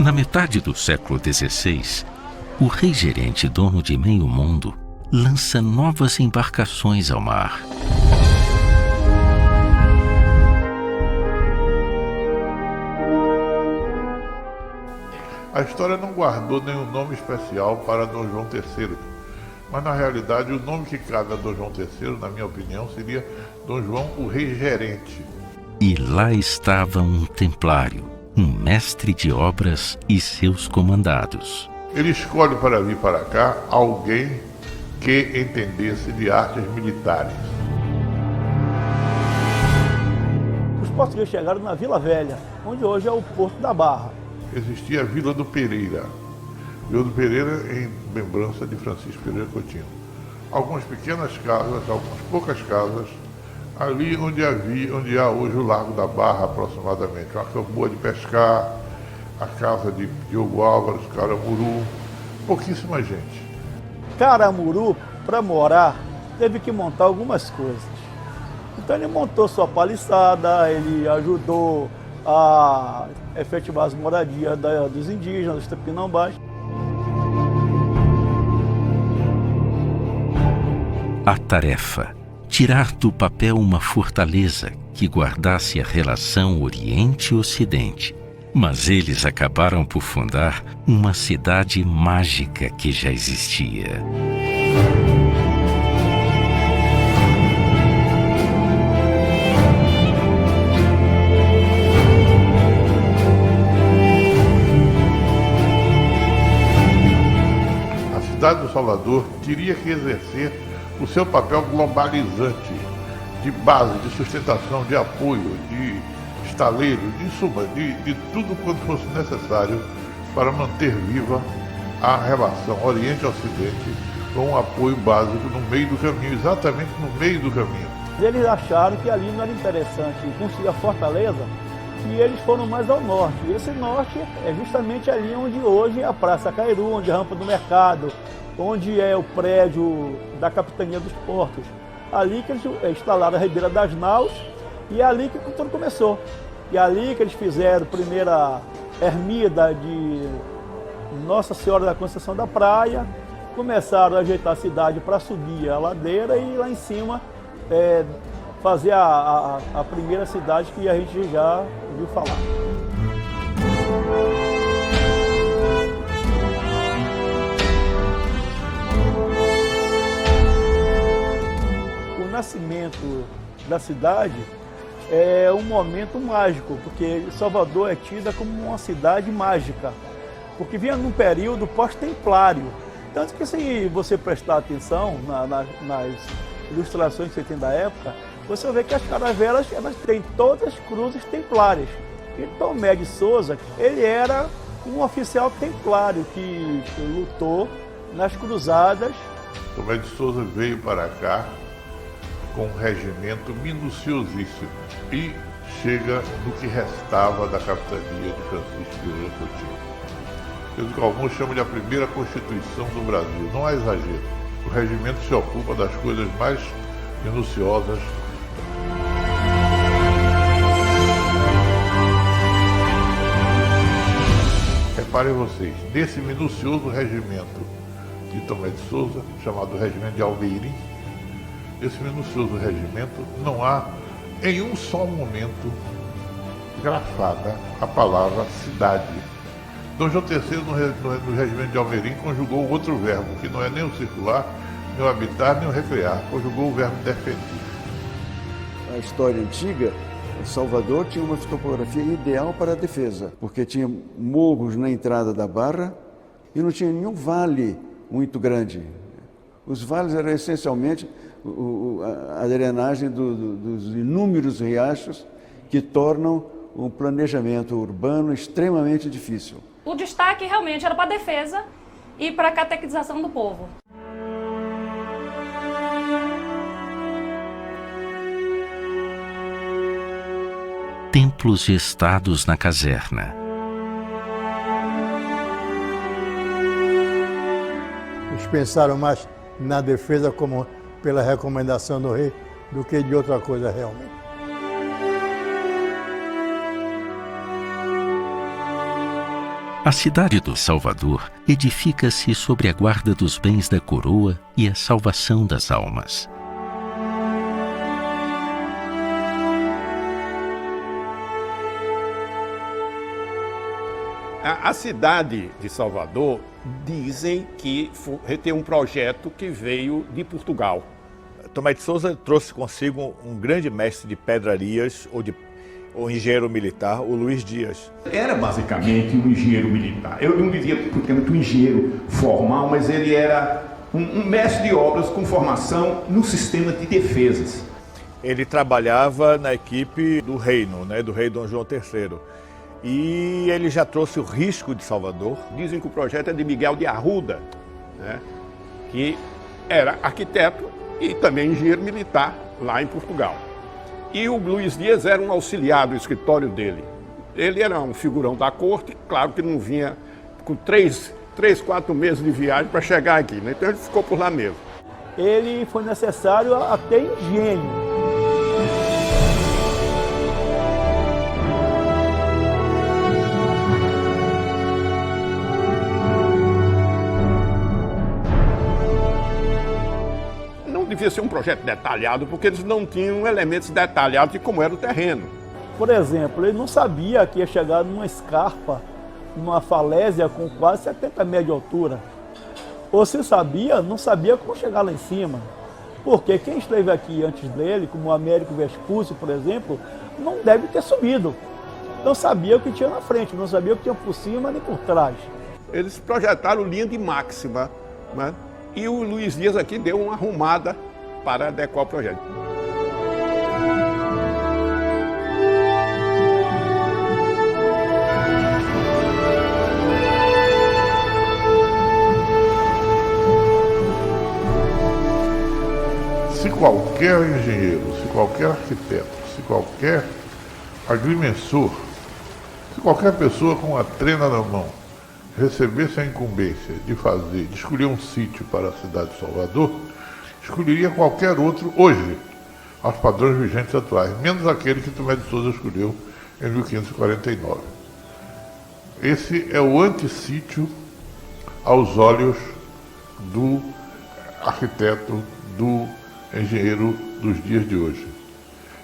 Na metade do século XVI, o rei gerente, dono de meio mundo, lança novas embarcações ao mar. A história não guardou nenhum nome especial para Dom João III, mas na realidade o nome que cabe a Dom João III, na minha opinião, seria Dom João o Rei Gerente. E lá estava um templário, um mestre de obras e seus comandados. Ele escolhe para vir para cá alguém que entendesse de artes militares. Os portugueses chegaram na Vila Velha, onde hoje é o Porto da Barra. Existia a Vila do Pereira. Vila do Pereira em lembrança de Francisco Pereira Coutinho. Algumas pequenas casas, algumas poucas casas, ali onde há hoje o Largo da Barra aproximadamente. Uma camboa de pescar, a casa de Diogo Álvares, Caramuru, pouquíssima gente. Caramuru, para morar, teve que montar algumas coisas. Então ele montou sua paliçada, ele ajudou a efetivar as moradias dos indígenas, dos tupinambás. A tarefa: tirar do papel uma fortaleza que guardasse a relação Oriente-Ocidente. Mas eles acabaram por fundar uma cidade mágica que já existia. A cidade do Salvador teria que exercer o seu papel globalizante, de base, de sustentação, de apoio, de estaleiro, em suma, de tudo quanto fosse necessário para manter viva a relação Oriente-Ocidente com um apoio básico no meio do caminho, exatamente no meio do caminho. Eles acharam que ali não era interessante construir a fortaleza e eles foram mais ao norte. E esse norte é justamente ali onde hoje é a Praça Cairu, onde é a Rampa do Mercado, onde é o prédio da Capitania dos Portos. Ali que eles instalaram a Ribeira das Naus e é ali que tudo começou. E é ali que eles fizeram a primeira ermida de Nossa Senhora da Conceição da Praia, começaram a ajeitar a cidade para subir a ladeira e lá em cima fazer a primeira cidade que a gente já ouviu falar. O nascimento da cidade é um momento mágico, porque Salvador é tida como uma cidade mágica, porque vinha num período pós-templário. Tanto que se você prestar atenção nas ilustrações que você tem da época, você vê que as caravelas elas têm todas cruzes templárias. E Tomé de Souza, ele era um oficial templário que lutou nas cruzadas. Tomé de Souza veio para cá com um regimento minuciosíssimo e chega no que restava da capitania de Francisco Pereira Coutinho. Alguns chamam de a primeira Constituição do Brasil. Não há exagero. O regimento se ocupa das coisas mais minuciosas. Reparem vocês, nesse minucioso regimento de Tomé de Souza, chamado Regimento de Almeirim, esse minucioso regimento, não há em um só momento grafada a palavra cidade. Dom João III, no regimento de Almeirim, conjugou outro verbo, que não é nem o circular, nem o habitar, nem o recrear, conjugou o verbo defendir. A história antiga, Salvador tinha uma topografia ideal para a defesa, porque tinha morros na entrada da barra e não tinha nenhum vale muito grande. Os vales eram essencialmente a drenagem dos inúmeros riachos que tornam um planejamento urbano extremamente difícil. O destaque realmente era para a defesa e para a catequização do povo. Templos gestados na caserna. Eles pensaram mais na defesa como pela recomendação do rei do que de outra coisa realmente. A cidade do Salvador edifica-se sobre a guarda dos bens da coroa e a salvação das almas. A cidade de Salvador, dizem que tem um projeto que veio de Portugal. Tomé de Souza trouxe consigo um grande mestre de pedrarias, ou engenheiro militar, o Luiz Dias. Era basicamente um engenheiro militar. Eu não dizia propriamente um engenheiro formal, mas ele era um mestre de obras com formação no sistema de defesas. Ele trabalhava na equipe do reino, do rei Dom João III. E ele já trouxe o risco de Salvador. Dizem que o projeto é de Miguel de Arruda, que era arquiteto e também engenheiro militar lá em Portugal. E o Luiz Dias era um auxiliar do escritório dele. Ele era um figurão da corte, claro que não vinha com 4 meses de viagem para chegar aqui, então ele ficou por lá mesmo. Ele foi necessário até engenho. Devia ser um projeto detalhado, porque eles não tinham elementos detalhados de como era o terreno. Por exemplo, ele não sabia que ia chegar numa escarpa, numa falésia com quase 70 metros de altura. Ou se sabia, não sabia como chegar lá em cima. Porque quem esteve aqui antes dele, como o Américo Vespúcio, por exemplo, não deve ter subido. Não sabia o que tinha na frente, não sabia o que tinha por cima nem por trás. Eles projetaram linha de máxima, e o Luiz Dias aqui deu uma arrumada para adequar o projeto. Se qualquer engenheiro, se qualquer arquiteto, se qualquer agrimensor, se qualquer pessoa com a trena na mão recebesse a incumbência de escolher um sítio para a cidade de Salvador, escolheria qualquer outro hoje, aos padrões vigentes atuais, menos aquele que Tomé de Souza escolheu em 1549. Esse é o antissítio aos olhos do arquiteto, do engenheiro dos dias de hoje.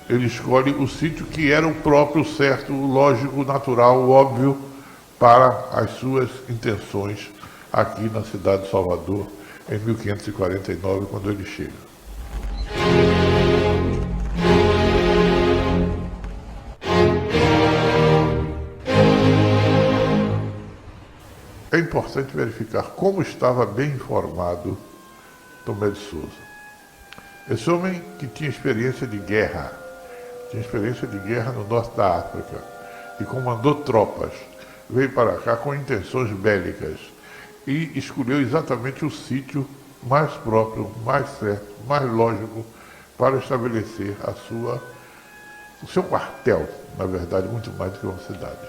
Ele escolhe o sítio que era o próprio, certo, o lógico, natural, o óbvio, para as suas intenções aqui na cidade de Salvador, em 1549, quando ele chega. É importante verificar como estava bem informado Tomé de Souza. Esse homem que tinha experiência de guerra no norte da África e comandou tropas, veio para cá com intenções bélicas e escolheu exatamente o sítio mais próprio, mais certo, mais lógico para estabelecer o seu quartel, na verdade, muito mais do que uma cidade.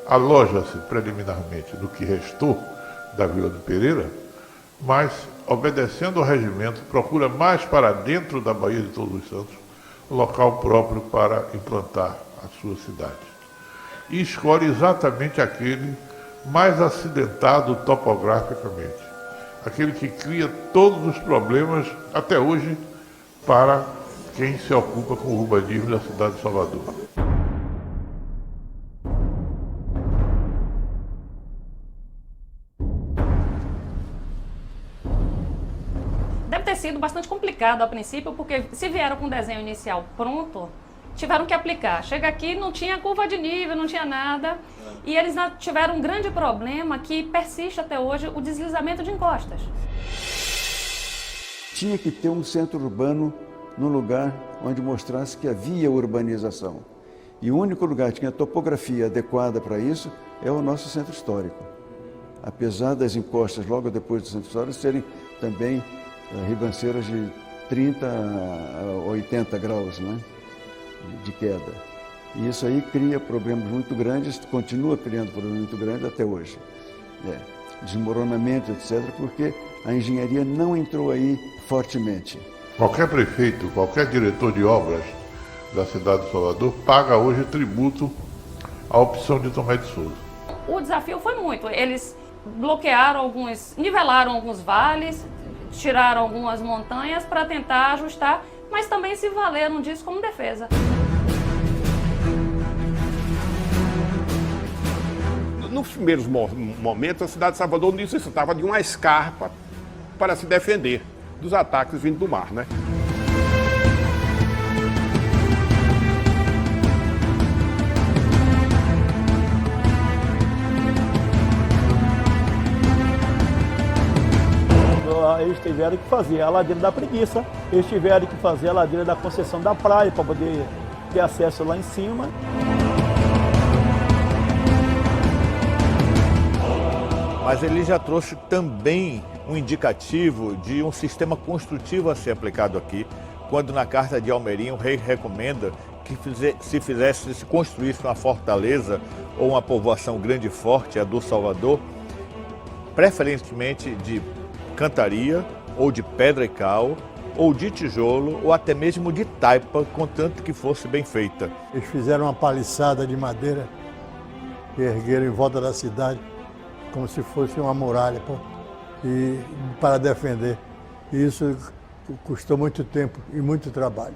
Aloja-se preliminarmente no que restou da Vila do Pereira, mas, obedecendo ao regimento, procura mais para dentro da Baía de Todos os Santos, local próprio para implantar a sua cidade. E escolhe exatamente aquele mais acidentado topograficamente, aquele que cria todos os problemas, até hoje, para quem se ocupa com o urbanismo da cidade de Salvador. Deve ter sido bastante complicado a princípio, porque se vieram com o desenho inicial pronto, tiveram que aplicar. Chega aqui, não tinha curva de nível, não tinha nada. E eles tiveram um grande problema que persiste até hoje, o deslizamento de encostas. Tinha que ter um centro urbano num lugar onde mostrasse que havia urbanização. E o único lugar que tinha topografia adequada para isso é o nosso centro histórico. Apesar das encostas logo depois do centro histórico serem também ribanceiras de 30 a 80 graus, de queda. E isso aí cria problemas muito grandes, continua criando problemas muito grandes até hoje. Desmoronamento, etc., porque a engenharia não entrou aí fortemente. Qualquer prefeito, qualquer diretor de obras da cidade de Salvador paga hoje tributo à opção de Tomé de Souza. o desafio foi muito. Eles bloquearam nivelaram alguns vales, tiraram algumas montanhas para tentar ajustar, mas também se valeram disso como defesa. Nos primeiros momentos, a cidade de Salvador necessitava de uma escarpa para se defender dos ataques vindo do mar, né? Eles tiveram que fazer a ladeira da Preguiça, eles tiveram que fazer a ladeira da Conceição da Praia para poder ter acesso lá em cima. Mas ele já trouxe também um indicativo de um sistema construtivo a ser aplicado aqui, quando na Carta de Almerim o rei recomenda que se construísse uma fortaleza ou uma povoação grande e forte, a do Salvador, preferentemente de cantaria, ou de pedra e cal, ou de tijolo, ou até mesmo de taipa, contanto que fosse bem feita. Eles fizeram uma paliçada de madeira e ergueram em volta da cidade, como se fosse uma muralha para defender. E isso custou muito tempo e muito trabalho.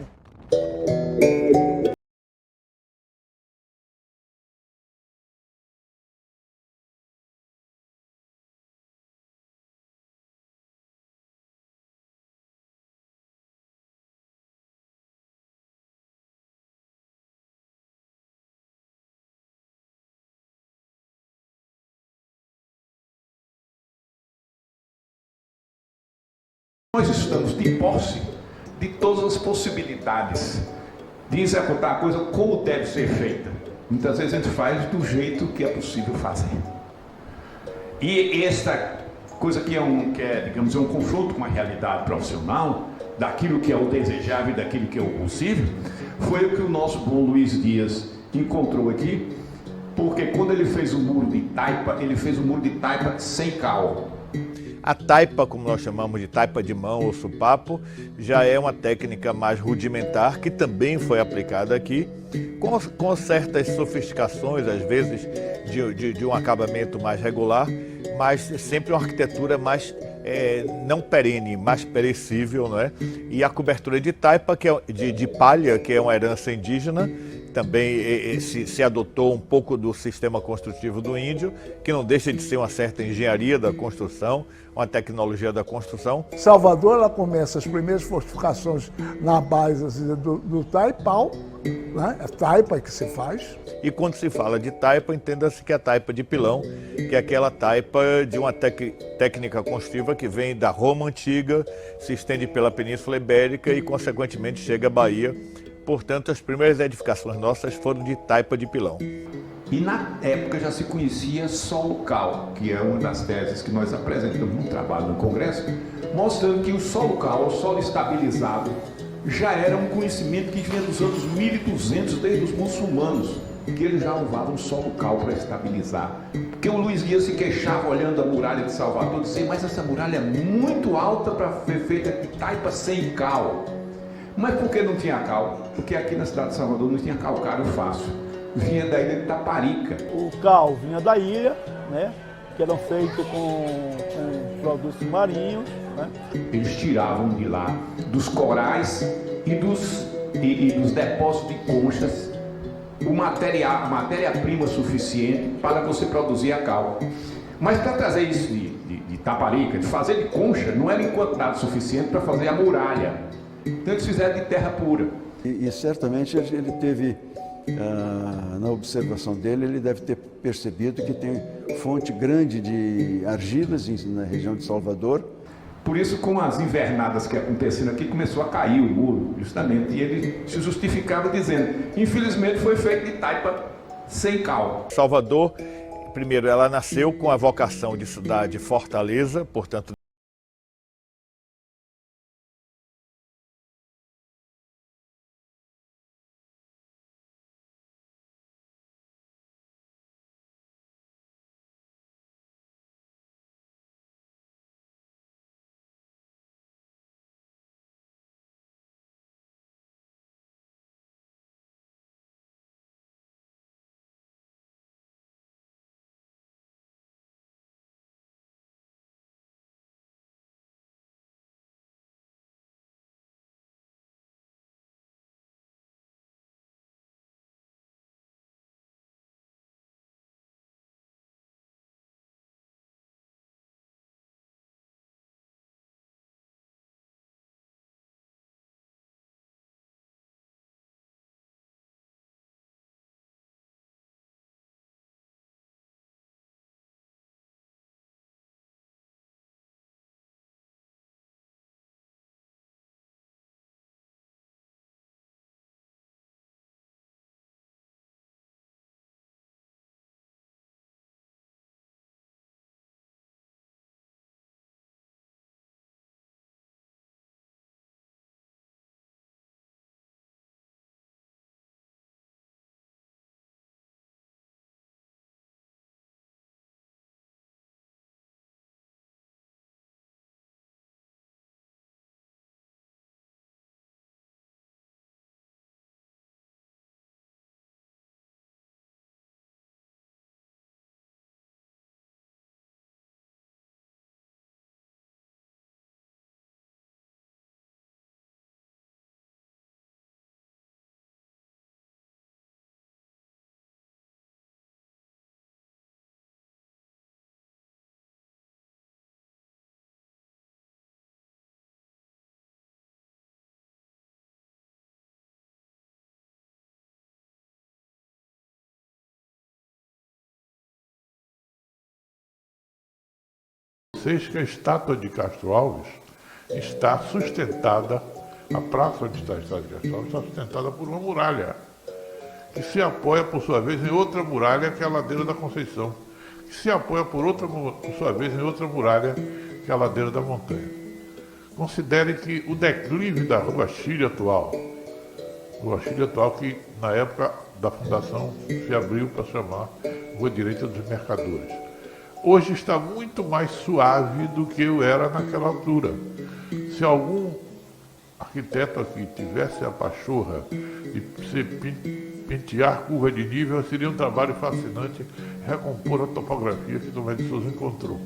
Nós estamos de posse de todas as possibilidades de executar a coisa como deve ser feita. Muitas vezes a gente faz do jeito que é possível fazer. E esta coisa que digamos, um confronto com a realidade profissional, daquilo que é o desejável e daquilo que é o possível, foi o que o nosso bom Luiz Dias encontrou aqui, porque quando ele fez o muro de taipa, ele fez o muro de taipa sem cal. A taipa, como nós chamamos de taipa de mão ou supapo, já é uma técnica mais rudimentar que também foi aplicada aqui, com certas sofisticações, às vezes, de um acabamento mais regular, mas sempre uma arquitetura mais não perene, mais perecível, não é? E a cobertura de taipa, que é de palha, que é uma herança indígena, também se adotou um pouco do sistema construtivo do índio, que não deixa de ser uma certa engenharia da construção, uma tecnologia da construção. Salvador, ela começa as primeiras fortificações na base assim, do taipau, né? É taipa que se faz. E quando se fala de taipa, entenda-se que é a taipa de pilão, que é aquela taipa de uma técnica construtiva que vem da Roma Antiga, se estende pela Península Ibérica e, consequentemente, chega à Bahia. Portanto, as primeiras edificações nossas foram de taipa de pilão. E na época já se conhecia solo cal, que é uma das teses que nós apresentamos no trabalho no Congresso, mostrando que o solo cal, o solo estabilizado, já era um conhecimento que vinha dos anos 1200, desde os muçulmanos, que eles já usavam solo cal para estabilizar. Porque o Luiz Dias se queixava olhando a muralha de Salvador, dizia, mas essa muralha é muito alta para ser feita de taipa sem cal. Mas por que não tinha cal? Porque aqui na cidade de Salvador não tinha calcário fácil. Vinha da ilha de Taparica. O cal vinha da ilha, né? Que eram feitos com produtos marinhos, né? Eles tiravam de lá, dos corais e dos depósitos de conchas, a matéria-prima suficiente para você produzir a cal. Mas para trazer isso de Taparica, de fazer de concha, não era em quantidade suficiente para fazer a muralha. Então eles fizeram de terra pura. E certamente ele teve, na observação dele, ele deve ter percebido que tem fonte grande de argilas na região de Salvador. Por isso, com as invernadas que aconteceram aqui, começou a cair o muro, justamente. E ele se justificava dizendo, infelizmente foi feito de taipa sem cal. Salvador, primeiro, ela nasceu com a vocação de cidade fortaleza, portanto, vocês que a estátua de Castro Alves está sustentada, a praça onde está a estátua de Castro Alves está sustentada por uma muralha, que se apoia, por sua vez, em outra muralha, que é a Ladeira da Conceição, que se apoia, por sua vez, em outra muralha, que é a Ladeira da Montanha. Considere que o declive da Rua Chile atual que na época da fundação se abriu para chamar Rua Direita dos Mercadores, hoje está muito mais suave do que eu era naquela altura. Se algum arquiteto aqui tivesse a pachorra de pentear curva de nível, seria um trabalho fascinante recompor a topografia que Tomé de Souza encontrou.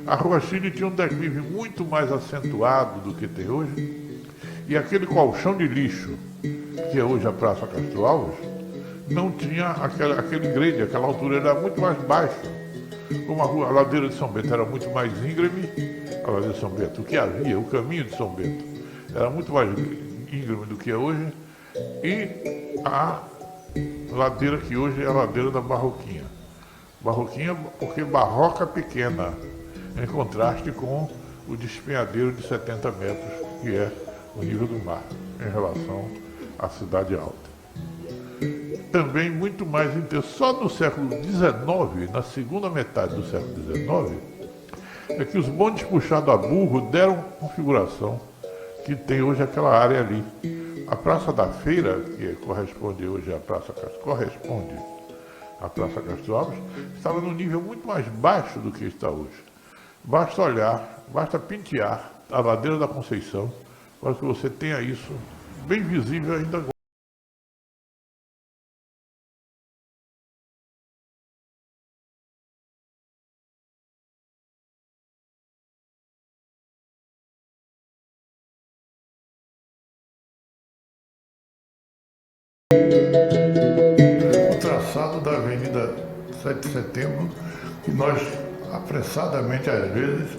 A Rua Chile tinha um declive muito mais acentuado do que tem hoje, e aquele colchão de lixo, que é hoje a Praça Castro Alves, não tinha aquele grade, aquela altura era muito mais baixa. Como a Ladeira de São Bento era muito mais íngreme, a Ladeira de São Bento, o que havia, o caminho de São Bento, era muito mais íngreme do que é hoje, e a ladeira que hoje é a Ladeira da Barroquinha. Barroquinha porque barroca pequena, em contraste com o despenhadeiro de 70 metros, que é o nível do mar, em relação à Cidade Alta. Também muito mais intenso. Só no século XIX, na segunda metade do século XIX, é que os bondes puxados a burro deram configuração que tem hoje aquela área ali. A Praça da Feira, que corresponde hoje à Praça Castro Alves, estava num nível muito mais baixo do que está hoje. Basta olhar, basta pentear a Ladeira da Conceição para que você tenha isso bem visível ainda agora. O traçado da Avenida 7 de Setembro, que nós apressadamente às vezes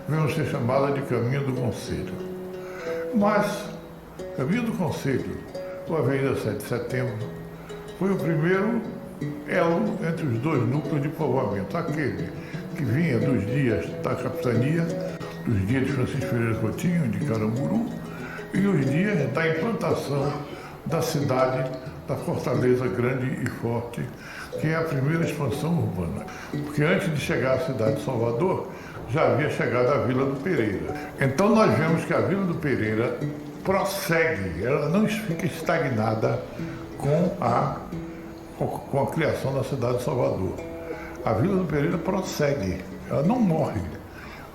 vemos ser chamada de Caminho do Conselho. Mas Caminho do Conselho, ou Avenida 7 de Setembro, foi o primeiro elo entre os dois núcleos de povoamento, aquele que vinha dos dias da capitania, dos dias de Francisco Ferreira Coutinho, de Caramuru, e os dias da implantação da cidade, da Fortaleza grande e forte, que é a primeira expansão urbana. Porque antes de chegar à cidade de Salvador, já havia chegado a Vila do Pereira. Então nós vemos que a Vila do Pereira prossegue, ela não fica estagnada com a criação da cidade de Salvador. A Vila do Pereira prossegue, ela não morre.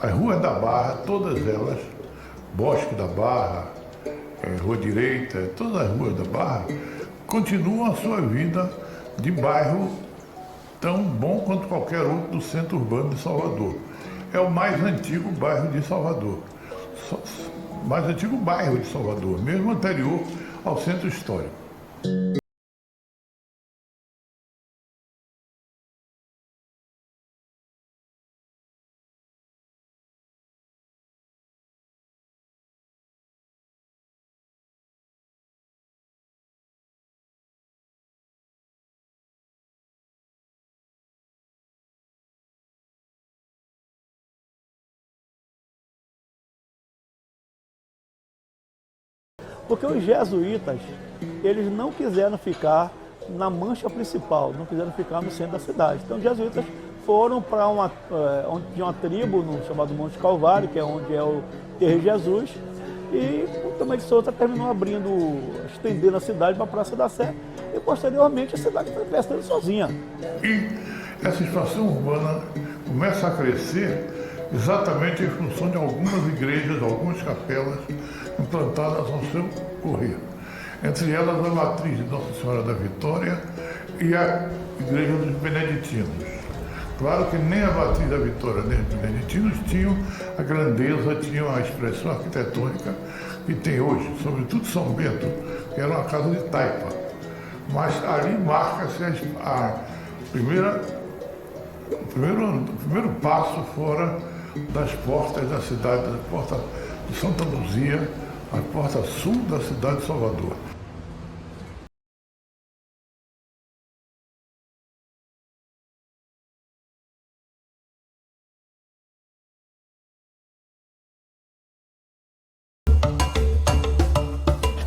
As ruas da Barra, todas elas, Bosque da Barra, Rua Direita, todas as ruas da Barra, continuam a sua vida de bairro tão bom quanto qualquer outro do centro urbano de Salvador. É o mais antigo bairro de Salvador, mais antigo bairro de Salvador, mesmo anterior ao centro histórico. Porque os jesuítas, eles não quiseram ficar na mancha principal, não quiseram ficar no centro da cidade. Então os jesuítas foram para onde tinha uma tribo chamado Monte Calvário, que é onde é o Terreiro de Jesus, e o Tomé de Souza terminou estendendo a cidade para a Praça da Sé, e posteriormente a cidade foi crescendo sozinha. E essa expansão urbana começa a crescer exatamente em função de algumas igrejas, algumas capelas implantadas ao seu correr. Entre elas a matriz de Nossa Senhora da Vitória e a Igreja dos Beneditinos. Claro que nem a matriz da Vitória nem os Beneditinos tinham a grandeza, tinham a expressão arquitetônica que tem hoje, sobretudo São Bento, que era uma casa de taipa. Mas ali marca-se o primeiro passo fora das portas da cidade, da porta de Santa Luzia, a porta sul da cidade de Salvador.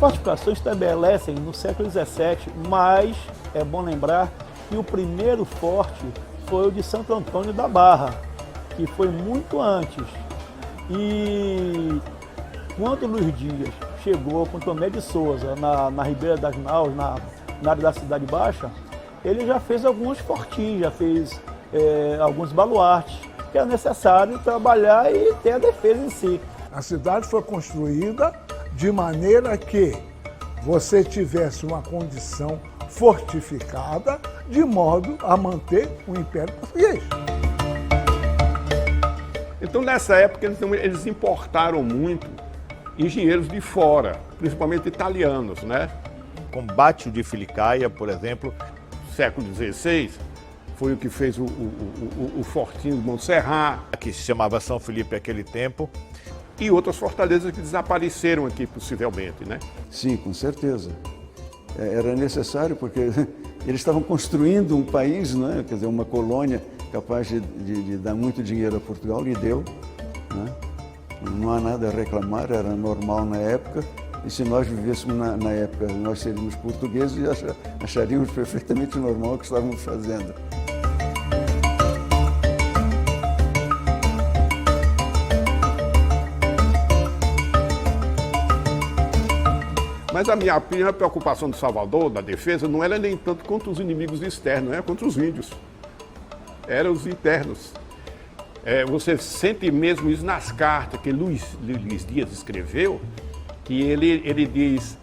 fortificações estabelecem no século XVII, mas é bom lembrar que o primeiro forte foi o de Santo Antônio da Barra, que foi muito antes. E quando Luís Dias chegou com Tomé de Souza na Ribeira das Naus, na área da Cidade Baixa, ele já fez alguns fortis, já fez alguns baluartes, que é necessário trabalhar e ter a defesa em si. A cidade foi construída de maneira que você tivesse uma condição fortificada, de modo a manter o Império Português. Então, nessa época, eles importaram muito engenheiros de fora, principalmente italianos, né? O combate de Filicaia, por exemplo, Século XVI, foi o que fez o fortinho de Montserrat, que se chamava São Felipe naquele tempo, e outras fortalezas que desapareceram aqui, possivelmente, né? Sim, com certeza. Era necessário porque eles estavam construindo um país, né? Quer dizer, uma colônia capaz de dar muito dinheiro a Portugal, e deu, né? Não há nada a reclamar, era normal na época, e se nós vivêssemos na época, nós seríamos portugueses e acharíamos perfeitamente normal o que estávamos fazendo. Mas a minha primeira preocupação de Salvador, da defesa, não era nem tanto contra os inimigos externos, era contra os índios. Eram os internos. Você sente mesmo isso nas cartas que Luís Dias escreveu, que ele diz: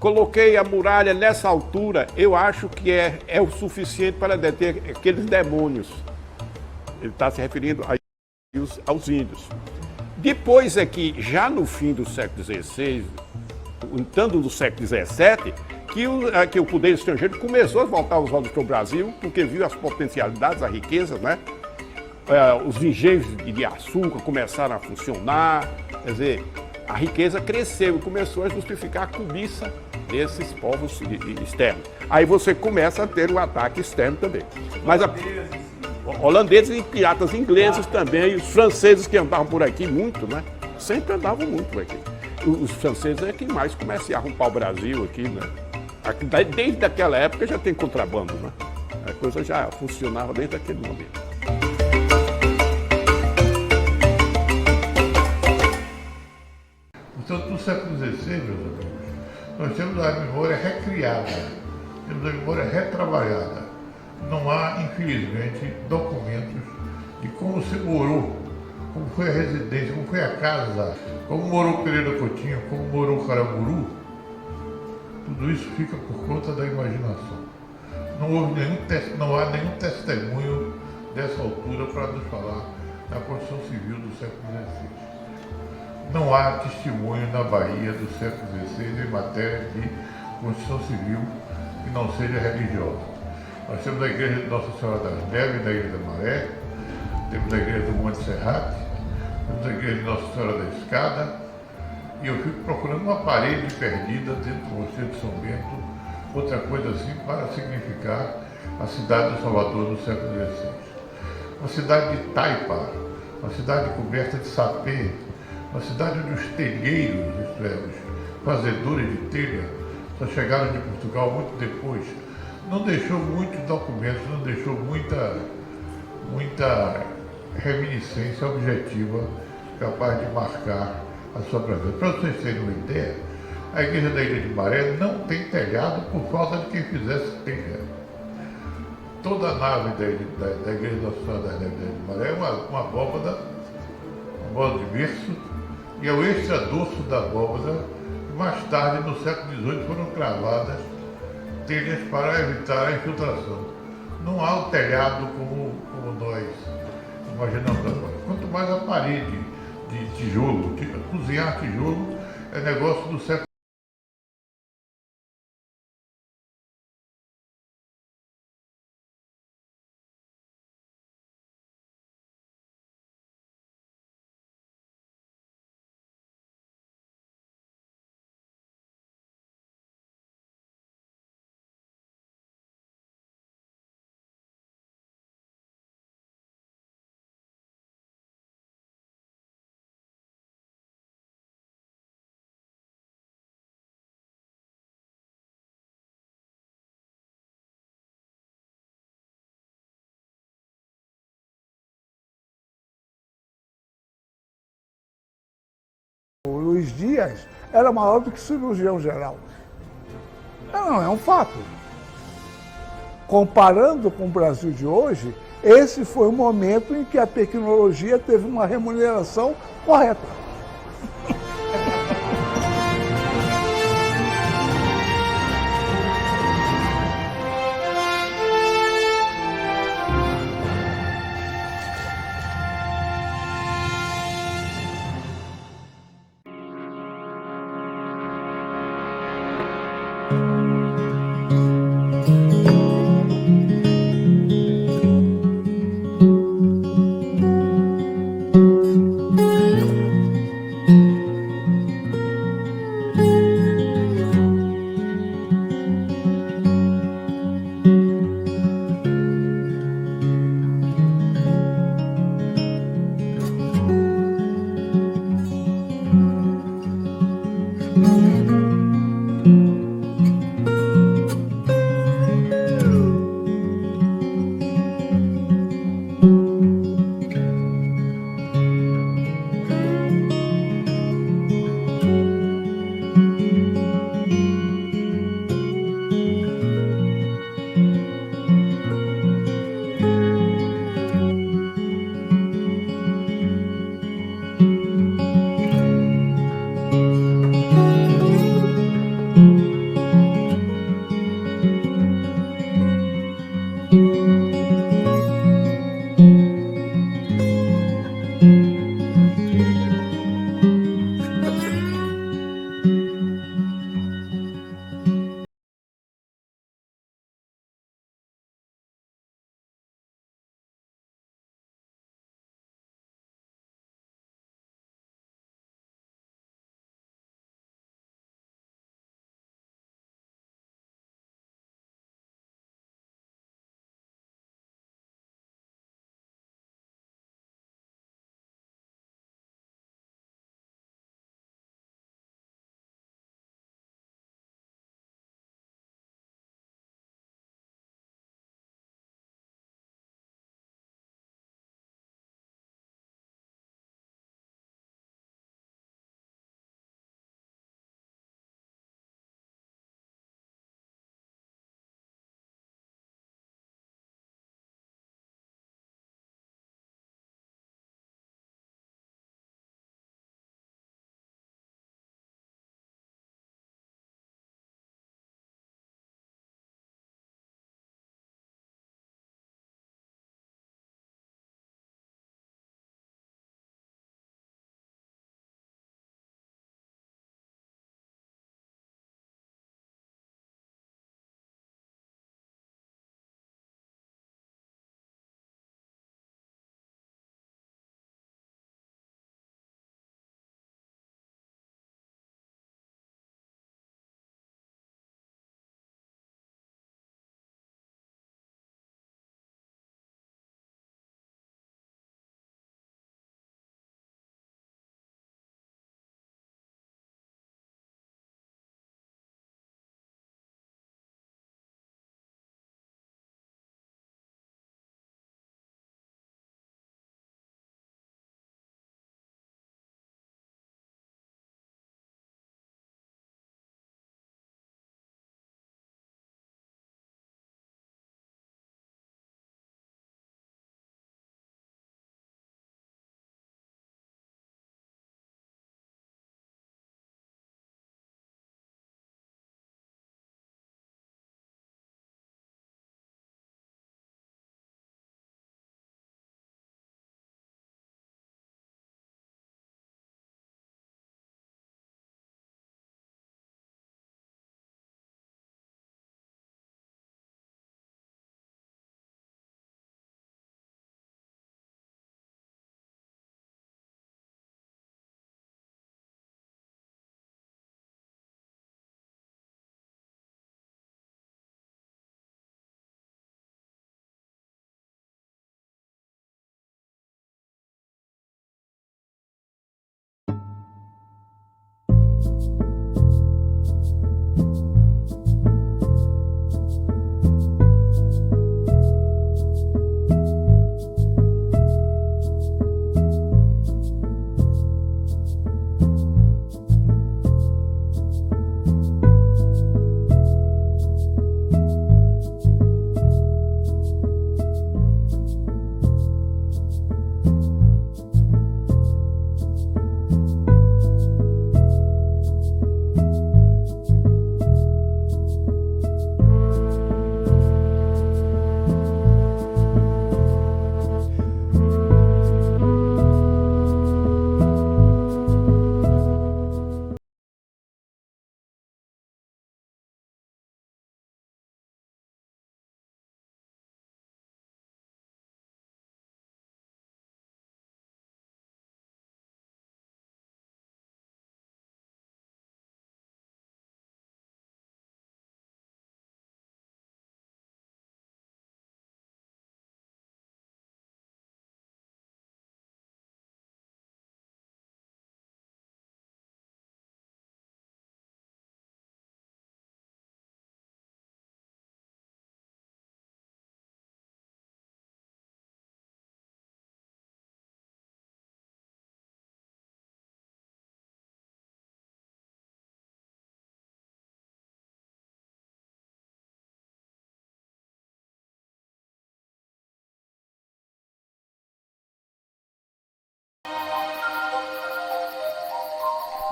coloquei a muralha nessa altura, eu acho que é o suficiente para deter aqueles demônios. Ele está se referindo aos índios. Depois é que, já no fim do século XVI, entrando no século XVII, que o poder estrangeiro começou a voltar os olhos para o Brasil, porque viu as potencialidades, a riqueza, né? Os engenhos de açúcar começaram a funcionar, quer dizer, a riqueza cresceu e começou a justificar a cobiça desses povos externos. Aí você começa a ter o ataque externo também. Mas holandeses e piratas ingleses também, os franceses que andavam por aqui muito, né? Sempre andavam muito por aqui. Os franceses é quem mais comerciavam para o Brasil aqui, né? Desde aquela época já tem contrabando, né? A coisa já funcionava desde aquele momento. Portanto, no século XVI, meus amigos, nós temos a memória recriada, temos a memória retrabalhada. Não há, infelizmente, documentos de como se morou, como foi a residência, como foi a casa, como morou Pereira Coutinho, como morou Caramuru. Tudo isso fica por conta da imaginação. Não há nenhum testemunho dessa altura para nos falar da Constituição Civil do século XVI. Não há testemunho na Bahia do século XVI em matéria de Constituição Civil que não seja religiosa. Nós temos a igreja de Nossa Senhora das Neves, na Ilha da Maré, temos a igreja do Monte Serrate, temos a igreja de Nossa Senhora da Escada, e eu fico procurando uma parede perdida dentro do Mosteiro de São Bento, outra coisa assim, para significar a cidade de Salvador do século XVI. Uma cidade de taipa, uma cidade coberta de sapê, uma cidade onde os telheiros, isto é, os fazedores de telha, só chegaram de Portugal muito depois. Não deixou muitos documentos, não deixou muita reminiscência objetiva capaz de marcar a sua presença. Para vocês terem uma ideia, a igreja da Ilha de Maré não tem telhado por falta de quem fizesse telha. Toda a nave da igreja Nossa Senhora das Neves da Ilha de Maré é uma abóbada de berço, e é o extradorso da abóbada. Mais tarde, no século XVIII, foram cravadas telhas para evitar a infiltração. Não há o telhado como nós imaginamos agora. Quanto mais a parede de tijolo, cozinhar tijolo é negócio do século O Luiz Dias era maior do que cirurgião geral. Não, é um fato. Comparando com o Brasil de hoje, esse foi o momento em que a tecnologia teve uma remuneração correta.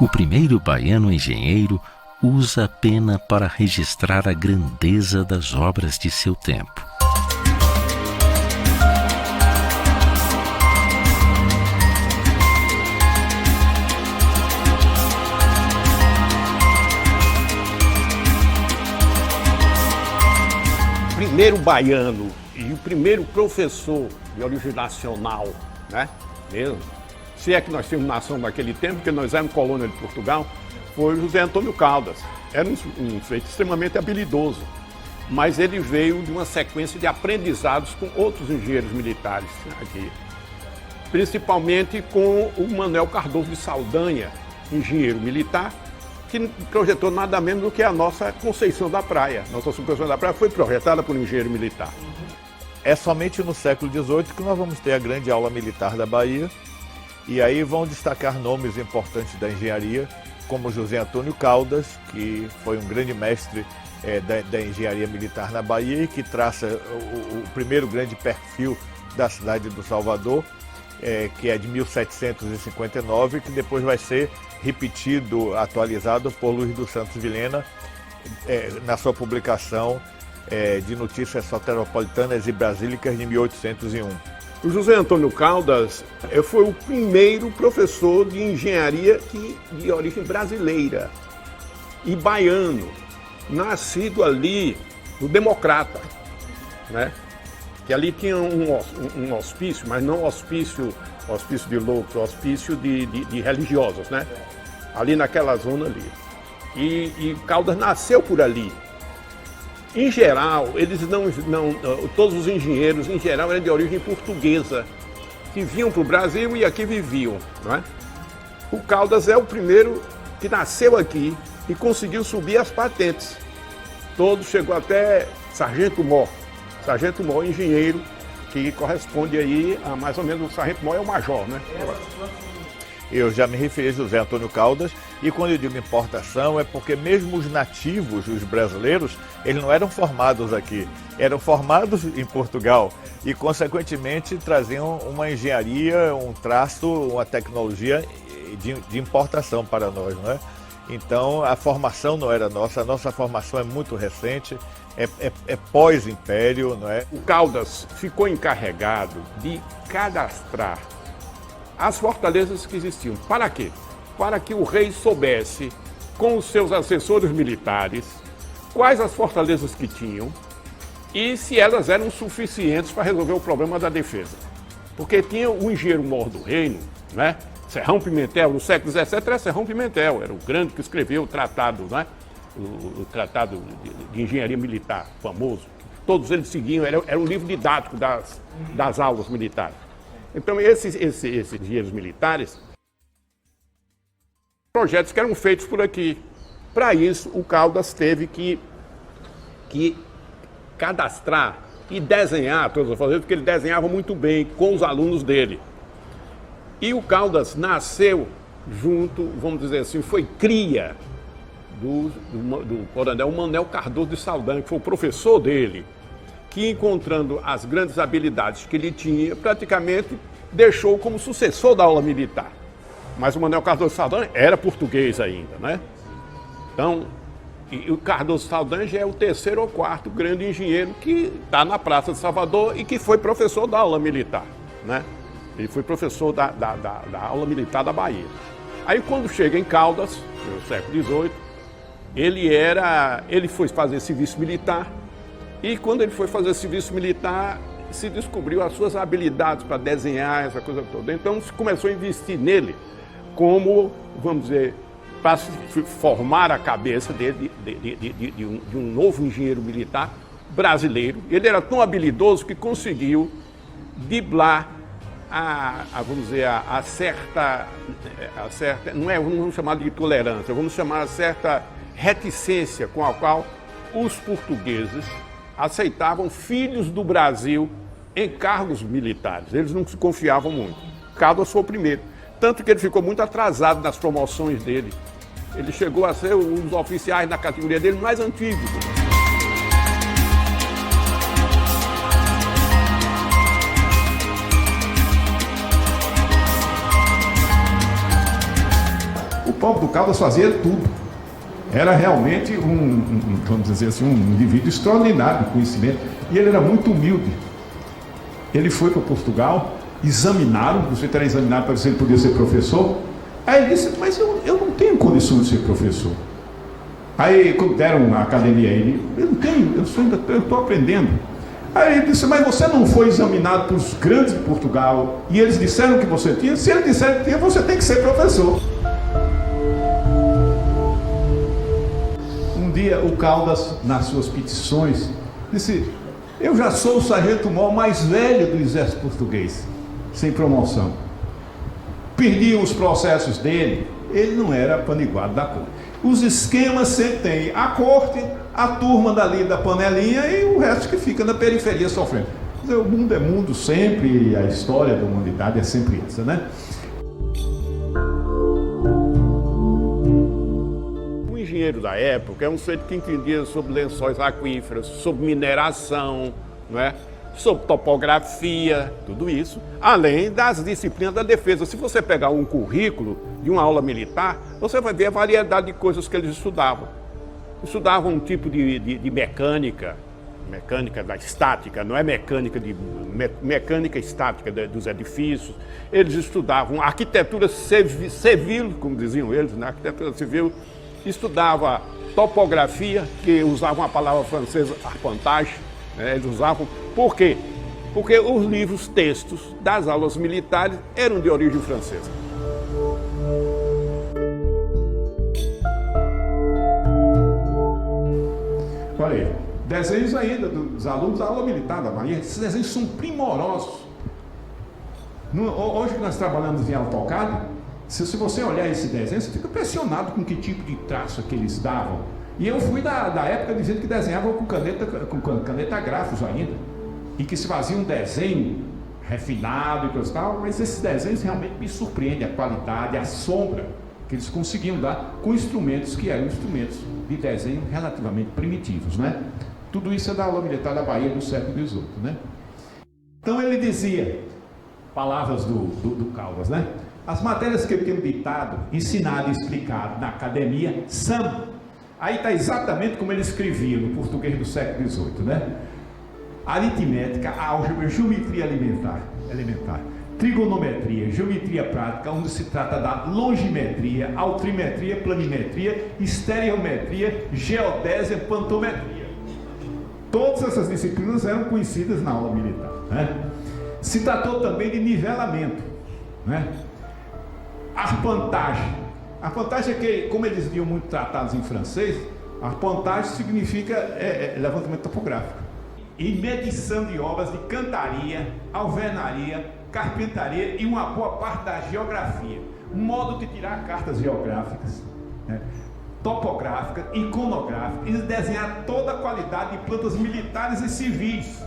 O primeiro baiano engenheiro usa a pena para registrar a grandeza das obras de seu tempo. O primeiro baiano e o primeiro professor de origem nacional, né, mesmo, se é que nós tínhamos nação naquele tempo, porque nós éramos colônia de Portugal, foi José Antônio Caldas. Era um sujeito extremamente habilidoso, mas ele veio de uma sequência de aprendizados com outros engenheiros militares aqui, principalmente com o Manuel Cardoso de Saldanha, engenheiro militar, que projetou nada menos do que a nossa Conceição da Praia. Nossa Conceição da Praia foi projetada por um engenheiro militar. É somente no século XVIII que nós vamos ter a grande aula militar da Bahia, e aí vão destacar nomes importantes da engenharia, como José Antônio Caldas, que foi um grande mestre da engenharia militar na Bahia e que traça o primeiro grande perfil da cidade do Salvador, que é de 1759, que depois vai ser repetido, atualizado por Luiz dos Santos Vilhena na sua publicação de Notícias Soteropolitanas e Brasílicas de 1801. O José Antônio Caldas foi o primeiro professor de engenharia de origem brasileira e baiano, nascido ali no Democrata, né? Que ali tinha um hospício, mas não hospício de loucos, hospício de religiosos, né? Ali naquela zona ali. E Caldas nasceu por ali. Em geral, todos os engenheiros, em geral, eram de origem portuguesa, que vinham para o Brasil e aqui viviam, não é? O Caldas é o primeiro que nasceu aqui e conseguiu subir as patentes. Todos chegou até Sargento Mó. Sargento Mó, engenheiro, que corresponde aí a mais ou menos, o Sargento Mó é o major, né? Eu já me referi a José Antônio Caldas, e quando eu digo importação é porque mesmo os nativos, os brasileiros, eles não eram formados aqui, eram formados em Portugal e, consequentemente, traziam uma engenharia, um traço, uma tecnologia de importação para nós, não é? Então, a formação não era nossa, a nossa formação é muito recente, é pós-império, não é? O Caldas ficou encarregado de cadastrar as fortalezas que existiam. Para quê? Para que o rei soubesse, com os seus assessores militares, quais as fortalezas que tinham e se elas eram suficientes para resolver o problema da defesa. Porque tinha o engenheiro-mor do reino, né? Serrão Pimentel, no século XVII era Serrão Pimentel, era o grande que escreveu o tratado, né? O tratado de engenharia militar, famoso. Todos eles seguiam, era um livro didático das aulas militares. Então, esses engenheiros militares, projetos que eram feitos por aqui. Para isso, o Caldas teve que cadastrar e desenhar todas as fortalezas, porque ele desenhava muito bem com os alunos dele. E o Caldas nasceu junto, vamos dizer assim, foi cria do coronel Manuel Cardoso de Saldanha, que foi o professor dele, que, encontrando as grandes habilidades que ele tinha, praticamente deixou como sucessor da aula militar. Mas o Manuel Cardoso de Saldanha era português ainda, né? Então, e o Cardoso de Saldanha já é o terceiro ou quarto grande engenheiro que está na Praça de Salvador e que foi professor da aula militar, né? Ele foi professor da aula militar da Bahia. Aí, quando chega em Caldas, no século XVIII, ele foi fazer serviço militar. E quando ele foi fazer serviço militar, se descobriu as suas habilidades para desenhar essa coisa toda. Então, se começou a investir nele como, vamos dizer, para formar a cabeça dele de um novo engenheiro militar brasileiro. Ele era tão habilidoso que conseguiu driblar vamos dizer, a certa, não vamos chamar de intolerância, vamos chamar a certa reticência com a qual os portugueses aceitavam filhos do Brasil em cargos militares. Eles não se confiavam muito. Caldas foi o primeiro. Tanto que ele ficou muito atrasado nas promoções dele. Ele chegou a ser um dos oficiais na categoria dele mais antigos. O Cristóvão do Caldas fazia tudo. Era realmente vamos dizer assim, um indivíduo extraordinário de conhecimento. E ele era muito humilde. Ele foi para Portugal, examinaram, o sujeito era examinado para ver se ele podia ser professor. Aí ele disse, mas eu não tenho condição de ser professor. Aí quando deram na academia a ele, eu não tenho, eu estou aprendendo. Aí ele disse, mas você não foi examinado por os grandes de Portugal e eles disseram que você tinha? Se eles disseram que tinha, você tem que ser professor. Um dia o Caldas, nas suas petições, disse, eu já sou o sargento-mor mais velho do exército português, sem promoção. Perdiam os processos dele, ele não era paniguado da corte. Os esquemas sempre tem a corte, a turma dali da panelinha e o resto que fica na periferia sofrendo. O mundo é mundo sempre, e a história da humanidade é sempre essa, né? O engenheiro da época é um sujeito que entendia sobre lençóis aquíferos, sobre mineração, não é? Sobre topografia, tudo isso, além das disciplinas da defesa. Se você pegar um currículo de uma aula militar, você vai ver a variedade de coisas que eles estudavam. Estudavam um tipo de mecânica da estática, não é mecânica estática dos edifícios. Eles estudavam arquitetura civil, como diziam eles, né? Arquitetura civil. Estudava topografia, que usavam a palavra francesa arpentage, né? Eles usavam. Por quê? Porque os livros, textos das aulas militares eram de origem francesa. Olha aí, desenhos ainda dos alunos da aula militar da Marinha. Esses desenhos são primorosos. Hoje que nós trabalhamos em AutoCAD, se você olhar esse desenho, você fica impressionado com que tipo de traço que eles davam. E eu fui da época dizendo que desenhavam com caneta grafos ainda. E que se fazia um desenho refinado e coisa e tal, mas esses desenhos realmente me surpreendem, a qualidade, a sombra que eles conseguiam dar com instrumentos que eram instrumentos de desenho relativamente primitivos, né? Tudo isso é da aula militar da Bahia do século XVIII, né? Então ele dizia, palavras do Caldas, né? As matérias que eu tenho ditado, ensinado e explicado na academia são, aí está exatamente como ele escrevia no português do século XVIII, né? Aritmética, álgebra, geometria elementar, trigonometria, geometria prática, onde se trata da longimetria, altimetria, planimetria, estereometria, geodésia, pantometria. Todas essas disciplinas eram conhecidas na aula militar, né? Se tratou também de nivelamento, né? Arpentage. Arpentage é que, como eles viam muito tratados em francês, arpentage significa levantamento topográfico. E medição de obras de cantaria, alvenaria, carpintaria e uma boa parte da geografia. Um modo de tirar cartas geográficas, né? Topográficas, iconográficas, e desenhar toda a qualidade de plantas militares e civis.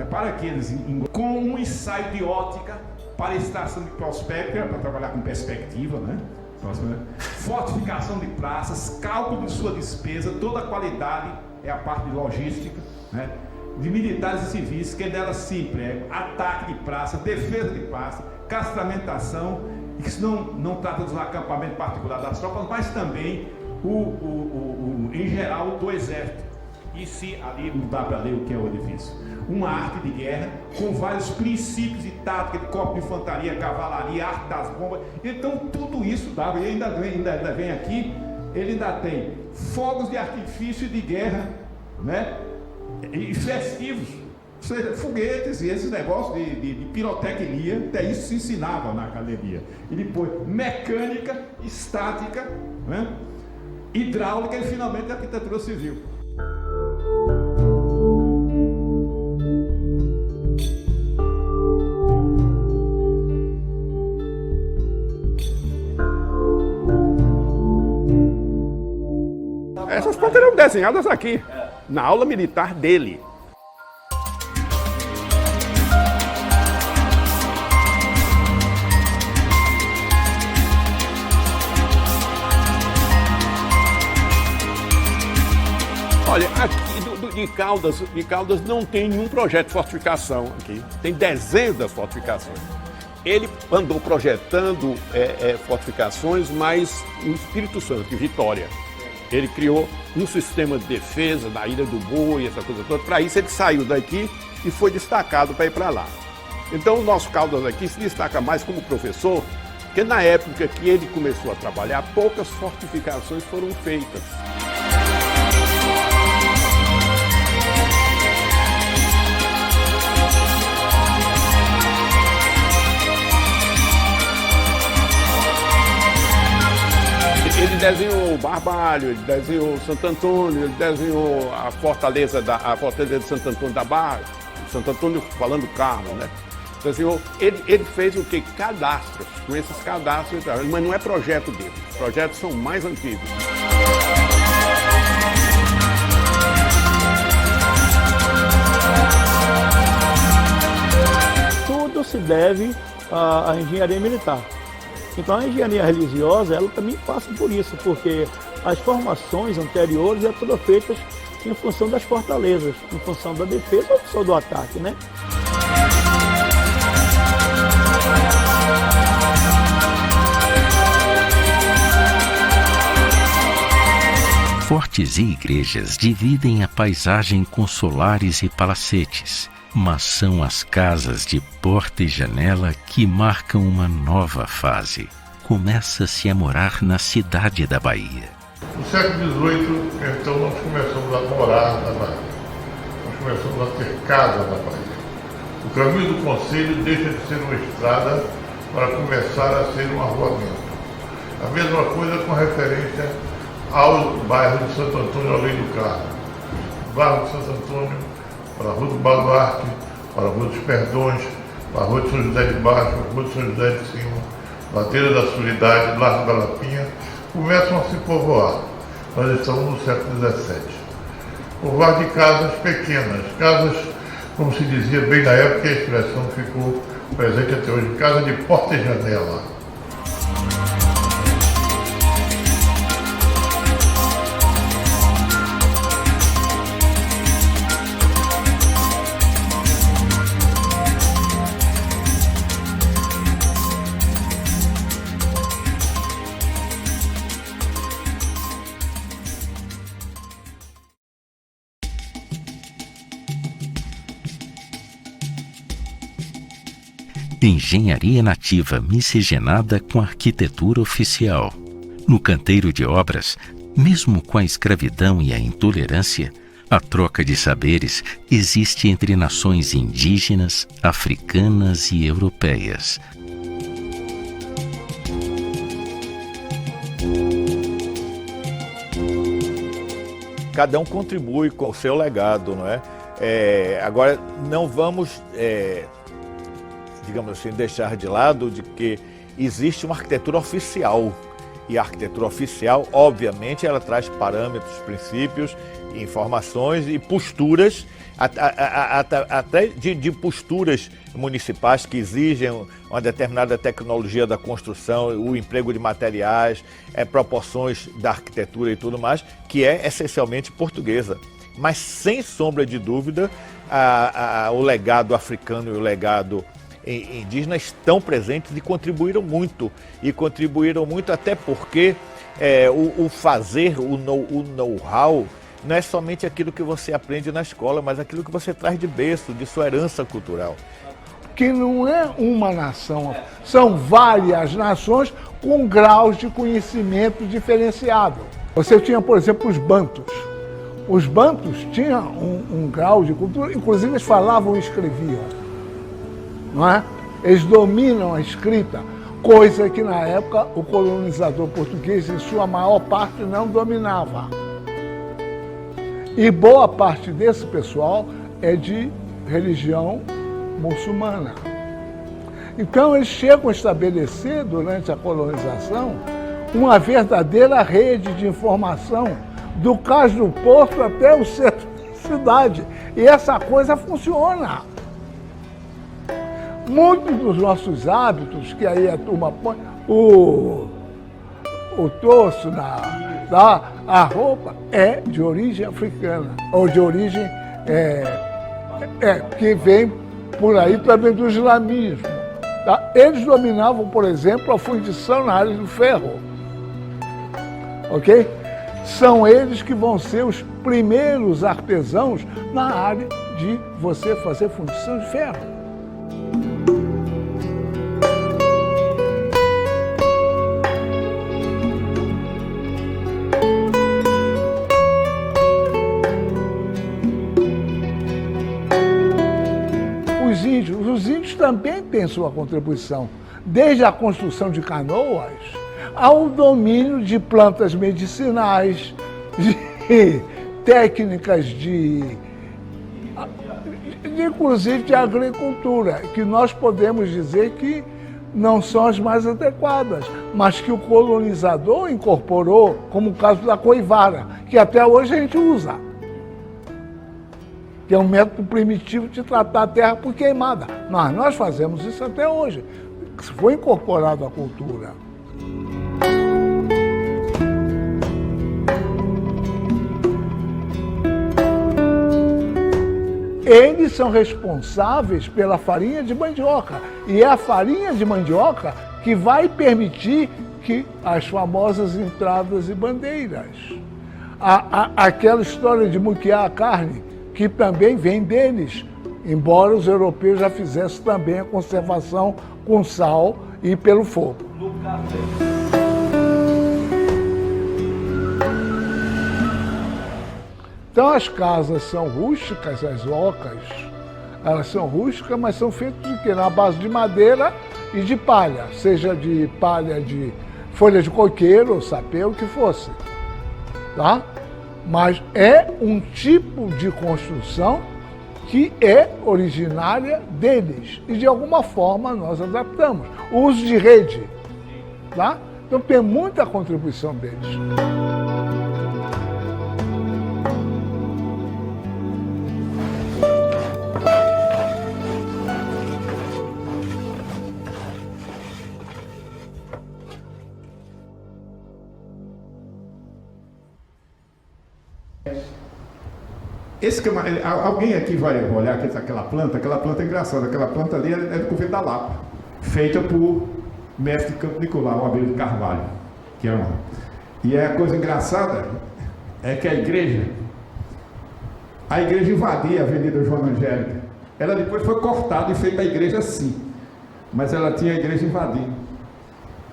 Para que eles, com um ensaio de ótica para extração de prospecto, para trabalhar com perspectiva, né? Fortificação de praças, cálculo de sua despesa, toda a qualidade é a parte de logística, né? De militares e civis, que delas se empregam, ataque de praça, defesa de praça, castramentação, e que isso não trata dos acampamentos particulares das tropas, mas também em geral do exército. E se ali não dá para ler o que é o edifício. Uma arte de guerra com vários princípios de tática, de corpo de infantaria, cavalaria, arte das bombas. Então tudo isso dava, e ainda vem aqui, ele ainda tem fogos de artifício de guerra, né? E festivos, ou seja, foguetes e esses negócios de pirotecnia, até isso se ensinava na academia. E depois mecânica, estática, né? Hidráulica e finalmente arquitetura civil. Essas plantas eram desenhadas aqui, na aula militar dele. Olha, aqui de Caldas não tem nenhum projeto de fortificação aqui. Tem desenhos das fortificações. ele andou projetando fortificações, mas no Espírito Santo, em Vitória. Ele criou um sistema de defesa da Ilha do Boi, essa coisa toda. Para isso ele saiu daqui e foi destacado para ir para lá. Então o nosso Caldas aqui se destaca mais como professor, porque na época que ele começou a trabalhar, poucas fortificações foram feitas. Ele desenhou o Barbalho, ele desenhou Santo Antônio, ele desenhou a fortaleza de Santo Antônio da Barra, Santo Antônio falando Carmo, né? Desenhou, ele fez o que? Cadastros, com esses cadastros, mas não é projeto dele, os projetos são mais antigos. Tudo se deve à engenharia militar. Então a engenharia religiosa, ela também passa por isso, porque as formações anteriores eram todas feitas em função das fortalezas, em função da defesa ou só do ataque, né? Fortes e igrejas dividem a paisagem com solares e palacetes, mas são as casas de porta e janela que marcam uma nova fase. Começa-se a morar na cidade da Bahia. No século XVIII, então, nós começamos a morar na Bahia. Nós começamos a ter casa na Bahia. O caminho do Conselho deixa de ser uma estrada para começar a ser um arruamento. A mesma coisa com referência ao bairro de Santo Antônio, além do Carmo. O bairro de Santo Antônio, para a Rua do Baluarte, para a Rua dos Perdões, para a Rua de São José de Baixo, a Rua de São José de Cima, Ladeira da Solidade, Largo da Lapinha, começam a se povoar. Nós estamos no século XVII. Povoar de casas pequenas, casas, como se dizia bem na época, a expressão ficou presente até hoje, casa de porta e janela. Engenharia nativa miscigenada com arquitetura oficial. No canteiro de obras, mesmo com a escravidão e a intolerância, a troca de saberes existe entre nações indígenas, africanas e europeias. Cada um contribui com o seu legado, não é? Agora, não vamos, digamos assim, deixar de lado de que existe uma arquitetura oficial. E a arquitetura oficial, obviamente, ela traz parâmetros, princípios, informações e posturas, até de posturas municipais que exigem uma determinada tecnologia da construção, o emprego de materiais, proporções da arquitetura e tudo mais, que é essencialmente portuguesa. Mas, sem sombra de dúvida, o legado africano e o legado indígena estão presentes e contribuíram muito. E contribuíram muito até porque o fazer, o know-how, não é somente aquilo que você aprende na escola, mas aquilo que você traz de berço, de sua herança cultural. Que não é uma nação, são várias nações com graus de conhecimento diferenciado. Você tinha, por exemplo, os bantus. Os bantus tinham um grau de cultura, inclusive eles falavam e escreviam, não é? Eles dominam a escrita, coisa que na época o colonizador português, em sua maior parte, não dominava. E boa parte desse pessoal é de religião muçulmana. Então eles chegam a estabelecer, durante a colonização, uma verdadeira rede de informação, do Cais do Porto até o centro da cidade. E essa coisa funciona. Muitos dos nossos hábitos, que aí a turma põe, o torso, a roupa, é de origem africana, ou de origem que vem por aí também do islamismo. Tá? Eles dominavam, por exemplo, a fundição na área do ferro. Ok? São eles que vão ser os primeiros artesãos na área de você fazer fundição de ferro. Os índios também têm sua contribuição, desde a construção de canoas ao domínio de plantas medicinais, de técnicas inclusive de agricultura, que nós podemos dizer que não são as mais adequadas, mas que o colonizador incorporou, como o caso da coivara, que até hoje a gente usa, que é um método primitivo de tratar a terra por queimada. Mas nós fazemos isso até hoje. Foi incorporado à cultura. Eles são responsáveis pela farinha de mandioca. E é a farinha de mandioca que vai permitir que as famosas entradas e bandeiras. Aquela história de muquear a carne, que também vem deles, embora os europeus já fizessem também a conservação com sal e pelo fogo. Então as casas são rústicas, as ocas, elas são rústicas, mas são feitas de quê? Na base de madeira e de palha, seja de palha de folha de coqueiro ou sapê, o que fosse, tá? Mas é um tipo de construção que é originária deles e de alguma forma nós adaptamos. O uso de rede, tá? Então tem muita contribuição deles. Alguém aqui vai olhar aquela planta é engraçada, aquela planta ali é do governo da Lapa, feita por mestre Campo Nicolau, Abel de Carvalho, que é E a coisa engraçada é que a igreja invadia a Avenida Joana Angélica. Ela depois foi cortada e feita a igreja assim, mas ela tinha a igreja invadindo.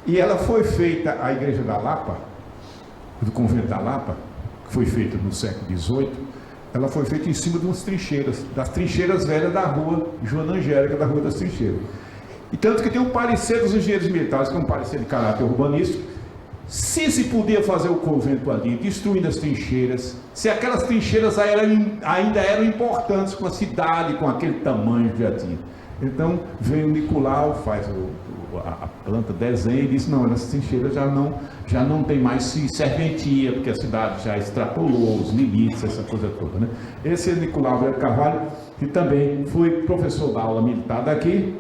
E ela foi feita, a igreja da Lapa, do convento da Lapa, que foi feita no século XVIII, ela foi feita em cima de umas trincheiras, das trincheiras velhas da rua Joana Angélica, da Rua das Trincheiras. E tanto que tem um parecer dos engenheiros militares, que é um parecer de caráter urbanístico, se podia fazer o convento ali, destruindo as trincheiras, se aquelas trincheiras ainda eram importantes com a cidade, com aquele tamanho que já tinha. Então, vem o Nicolau, faz a planta, desenha e diz, não, essas trincheiras já não tem mais serventia, porque a cidade já extrapolou, os limites, essa coisa toda, né? Esse é Nicolau de Carvalho, que também foi professor da aula militar daqui,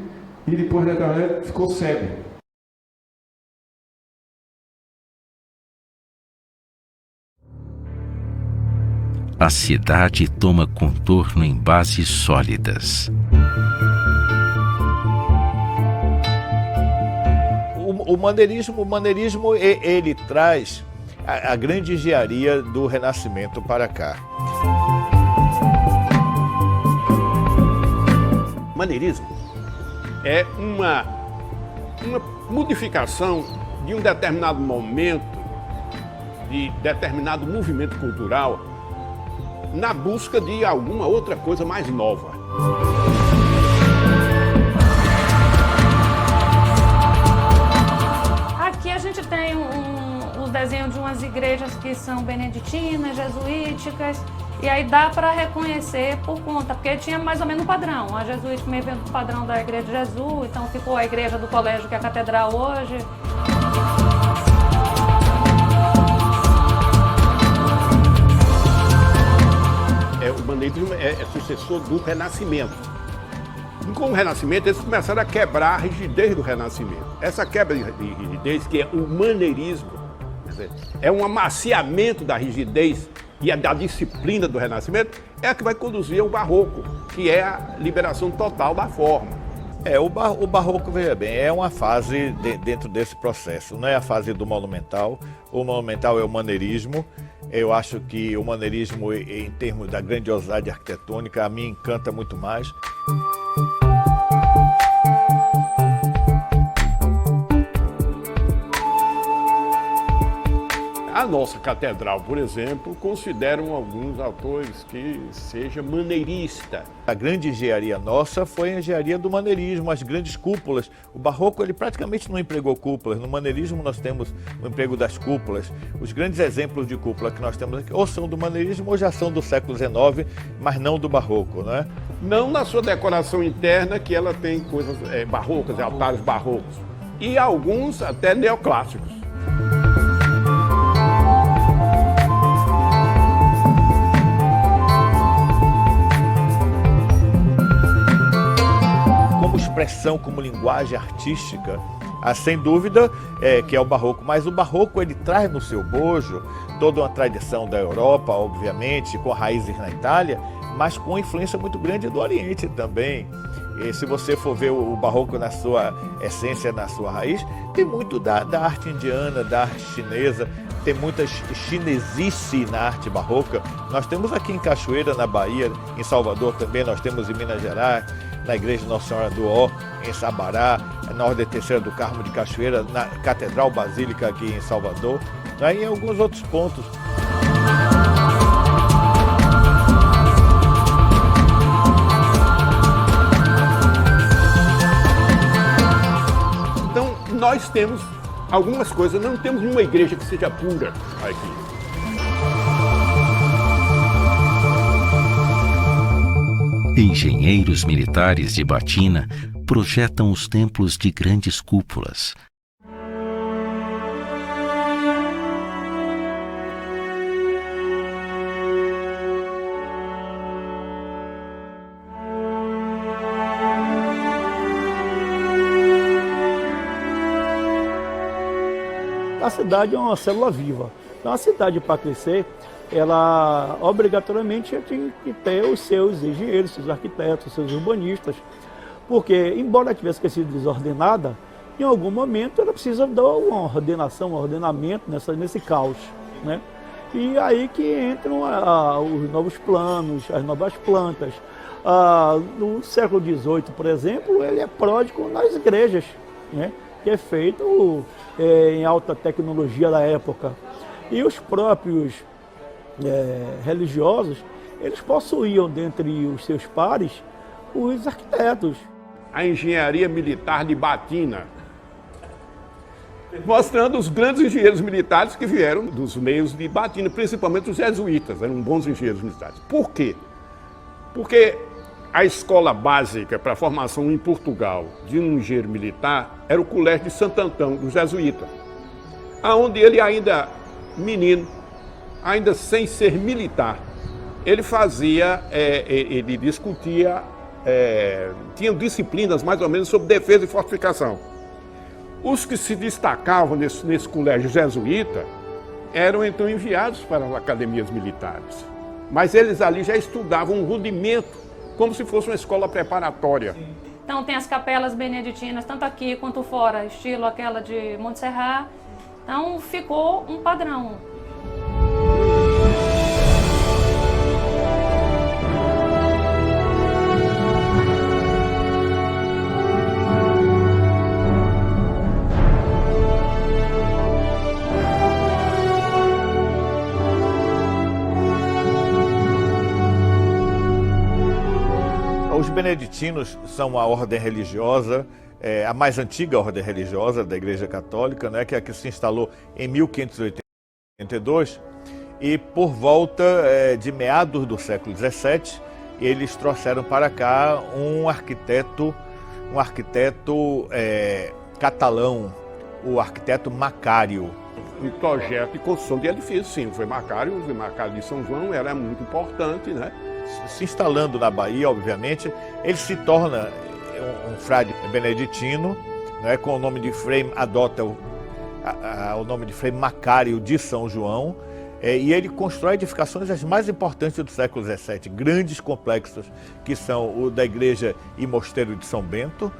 e depois da ficou cego. A cidade toma contorno em bases sólidas. O maneirismo ele traz a grande engenharia do Renascimento para cá. Maneirismo é uma modificação de um determinado momento, de determinado movimento cultural, na busca de alguma outra coisa mais nova. Aqui a gente tem os desenhos de umas igrejas que são beneditinas, jesuíticas, e aí dá para reconhecer por conta, porque tinha mais ou menos um padrão. A jesuítica meio vendo o padrão da Igreja de Jesus, então ficou a igreja do colégio, que é a catedral hoje. O maneirismo é sucessor do Renascimento. E com o Renascimento, eles começaram a quebrar a rigidez do Renascimento. Essa quebra de rigidez, que é o maneirismo, é um amaciamento da rigidez e da disciplina do Renascimento, é a que vai conduzir ao Barroco, que é a liberação total da forma. O barroco, veja bem, é uma fase dentro desse processo, não é a fase do monumental. O monumental é o maneirismo. Eu acho que o maneirismo, em termos da grandiosidade arquitetônica, a mim encanta muito mais. A nossa catedral, por exemplo, consideram alguns autores que seja maneirista. A grande engenharia nossa foi a engenharia do maneirismo, as grandes cúpulas. O barroco ele praticamente não empregou cúpulas. No maneirismo nós temos o emprego das cúpulas. Os grandes exemplos de cúpula que nós temos aqui ou são do maneirismo ou já são do século XIX, mas não do barroco, não é? Não na sua decoração interna, que ela tem coisas barrocas, altares barrocos. E alguns até neoclássicos. Expressão como linguagem artística, sem dúvida que é o barroco, mas o barroco ele traz no seu bojo toda uma tradição da Europa, obviamente, com raízes na Itália, mas com influência muito grande do Oriente também. E se você for ver o barroco na sua essência, na sua raiz, tem muito da arte indiana, da arte chinesa, tem muita chinesice na arte barroca. Nós temos aqui em Cachoeira, na Bahia, em Salvador também, nós temos em Minas Gerais, na Igreja Nossa Senhora do Ó, em Sabará, na Ordem Terceira do Carmo de Cachoeira, na Catedral Basílica aqui em Salvador, e em alguns outros pontos. Então, nós temos algumas coisas, não temos uma igreja que seja pura aqui. Engenheiros militares de Batina projetam os templos de grandes cúpulas. A cidade é uma célula viva. Então, a cidade, para crescer, ela obrigatoriamente tem que ter os seus engenheiros, seus arquitetos, seus urbanistas, porque, embora ela tivesse sido desordenada, em algum momento ela precisa dar uma ordenação, um ordenamento nesse caos, né? E aí que entram os novos planos, as novas plantas. No século XVIII, por exemplo, ele é pródigo nas igrejas, né? Que é feito em alta tecnologia da época. E os próprios religiosos, eles possuíam dentre os seus pares os arquitetos. A engenharia militar de Batina, mostrando os grandes engenheiros militares que vieram dos meios de Batina, principalmente os jesuítas, eram bons engenheiros militares. Por quê? Porque a escola básica para a formação em Portugal de um engenheiro militar era o Colégio de Santo Antão, dos jesuítas, aonde ele ainda menino, ainda sem ser militar, ele fazia, ele discutia, tinha disciplinas mais ou menos sobre defesa e fortificação. Os que se destacavam nesse colégio jesuíta eram então enviados para as academias militares, mas eles ali já estudavam um rudimento, como se fosse uma escola preparatória. Então tem as capelas beneditinas, tanto aqui quanto fora, estilo aquela de Montserrat. Então ficou um padrão. Os beneditinos são a ordem religiosa, a mais antiga ordem religiosa da Igreja Católica, né, que é a que se instalou em 1582, e por volta de meados do século XVII, eles trouxeram para cá um arquiteto catalão, o arquiteto Macário. Um projeto de construção de edifícios, sim, foi Macário de São João, era muito importante, né? Se instalando na Bahia, obviamente, ele se torna um frade beneditino, né, com o nome de Frei, adota o nome de Frei Macário de São João, E ele constrói edificações as mais importantes do século XVII, grandes complexos, que são o da Igreja e Mosteiro de São Bento,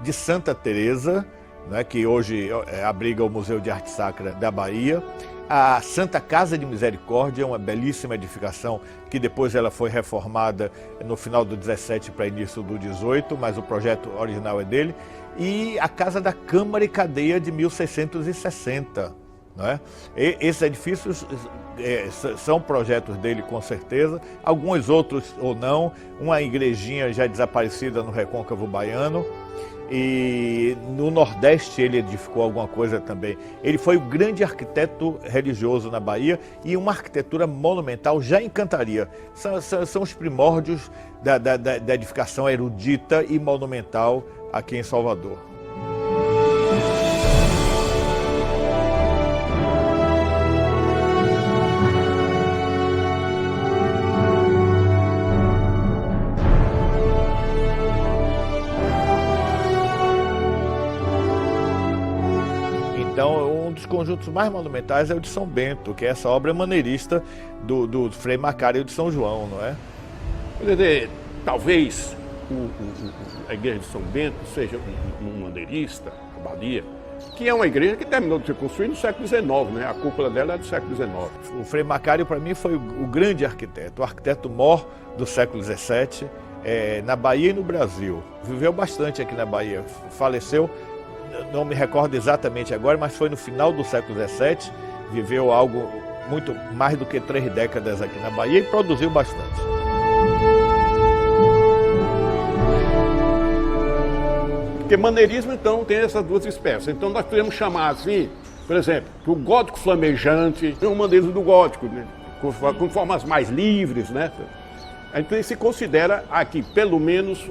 de Santa Teresa, né, que hoje abriga o Museu de Arte Sacra da Bahia, a Santa Casa de Misericórdia, uma belíssima edificação que depois ela foi reformada no final do 17 para início do 18, mas o projeto original é dele, e a Casa da Câmara e Cadeia de 1660. Né? Esses edifícios são projetos dele com certeza, alguns outros ou não, uma igrejinha já desaparecida no Recôncavo Baiano, e no Nordeste ele edificou alguma coisa também. Ele foi o grande arquiteto religioso na Bahia e uma arquitetura monumental já em Cantaria. São os primórdios da edificação erudita e monumental aqui em Salvador. Então, um dos conjuntos mais monumentais é o de São Bento, que é essa obra maneirista do Frei Macário de São João, não é? Talvez a igreja de São Bento seja um maneirista, abadia, que é uma igreja que terminou de ser construída no século XIX, né? A cúpula dela é do século XIX. O Frei Macário, para mim, foi o grande arquiteto, o arquiteto-mor do século XVII, na Bahia e no Brasil. Viveu bastante aqui na Bahia, faleceu, não me recordo exatamente agora, mas foi no final do século XVII, viveu algo muito mais do que 3 décadas aqui na Bahia e produziu bastante. Porque maneirismo, então, tem essas duas espécies. Então, nós podemos chamar assim, por exemplo, o gótico flamejante, é um maneirismo do gótico, né? com formas mais livres, né? Então, se considera aqui, pelo menos,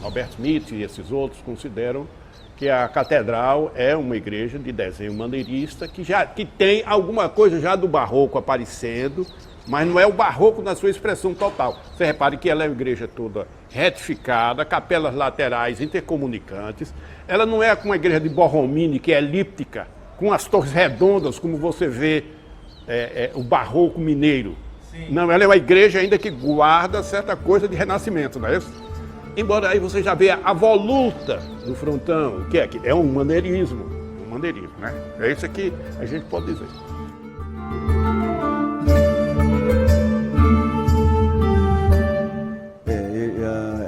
Albert Smith e esses outros consideram que a catedral é uma igreja de desenho maneirista que tem alguma coisa já do barroco aparecendo, mas não é o barroco na sua expressão total. Você repare que ela é uma igreja toda retificada, capelas laterais intercomunicantes. Ela não é como a igreja de Borromini, que é elíptica, com as torres redondas, como você vê o barroco mineiro. Sim. Não, ela é uma igreja ainda que guarda certa coisa de renascimento, não é isso? Embora aí você já veja a voluta do frontão, que é um maneirismo, né? É isso que a gente pode dizer.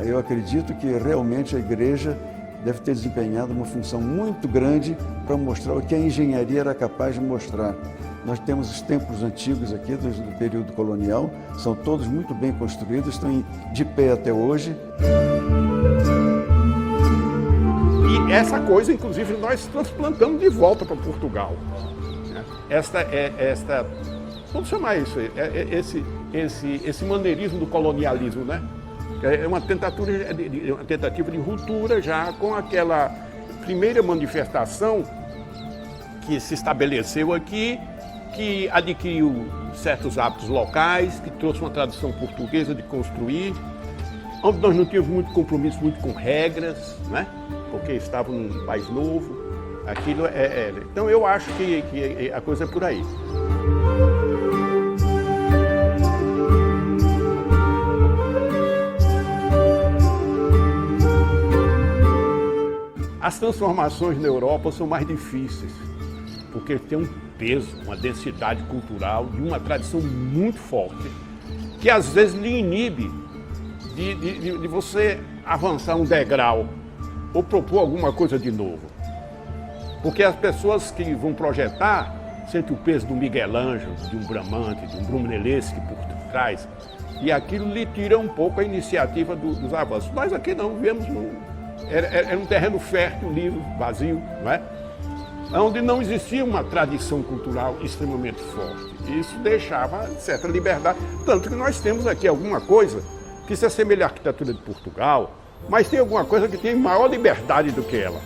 Eu acredito que realmente a igreja deve ter desempenhado uma função muito grande para mostrar o que a engenharia era capaz de mostrar. Nós temos os templos antigos aqui do período colonial, são todos muito bem construídos, estão de pé até hoje. E essa coisa, inclusive, nós transplantamos de volta para Portugal. Vamos chamar isso, esse maneirismo do colonialismo, né? É uma tentativa de ruptura já com aquela primeira manifestação que se estabeleceu aqui, que adquiriu certos hábitos locais, que trouxe uma tradição portuguesa de construir, onde nós não tínhamos muito compromisso com regras, né? Porque estávamos num país novo. Aquilo Então eu acho que a coisa é por aí. As transformações na Europa são mais difíceis, porque tem um peso, uma densidade cultural de uma tradição muito forte, que às vezes lhe inibe de você avançar um degrau ou propor alguma coisa de novo. Porque as pessoas que vão projetar sentem o peso do Miguel Ângelo, de um Bramante, de um Brunelleschi por trás, e aquilo lhe tira um pouco a iniciativa dos avanços. Nós aqui não vivemos era um terreno fértil, livre, vazio, não é? Onde não existia uma tradição cultural extremamente forte. Isso deixava certa liberdade. Tanto que nós temos aqui alguma coisa que se assemelha à arquitetura de Portugal, mas tem alguma coisa que tem maior liberdade do que ela.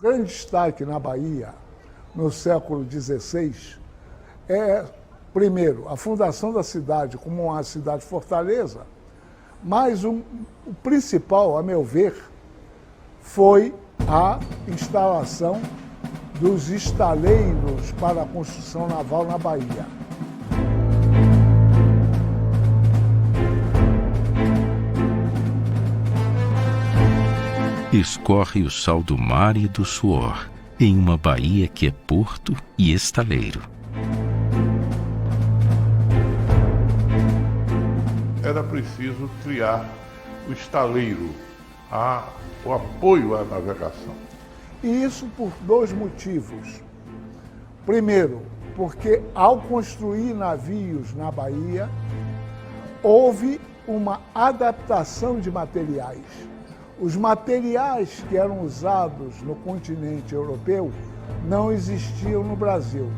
grande destaque na Bahia, no século XVI, é, primeiro, a fundação da cidade como uma cidade-fortaleza, mas o principal, a meu ver, foi a instalação dos estaleiros para a construção naval na Bahia. Escorre o sal do mar e do suor, em uma baía que é porto e estaleiro. Era preciso criar o estaleiro, o apoio à navegação. E isso por dois motivos. Primeiro, porque ao construir navios na Bahia, houve uma adaptação de materiais. Os materiais que eram usados no continente europeu não existiam no Brasil.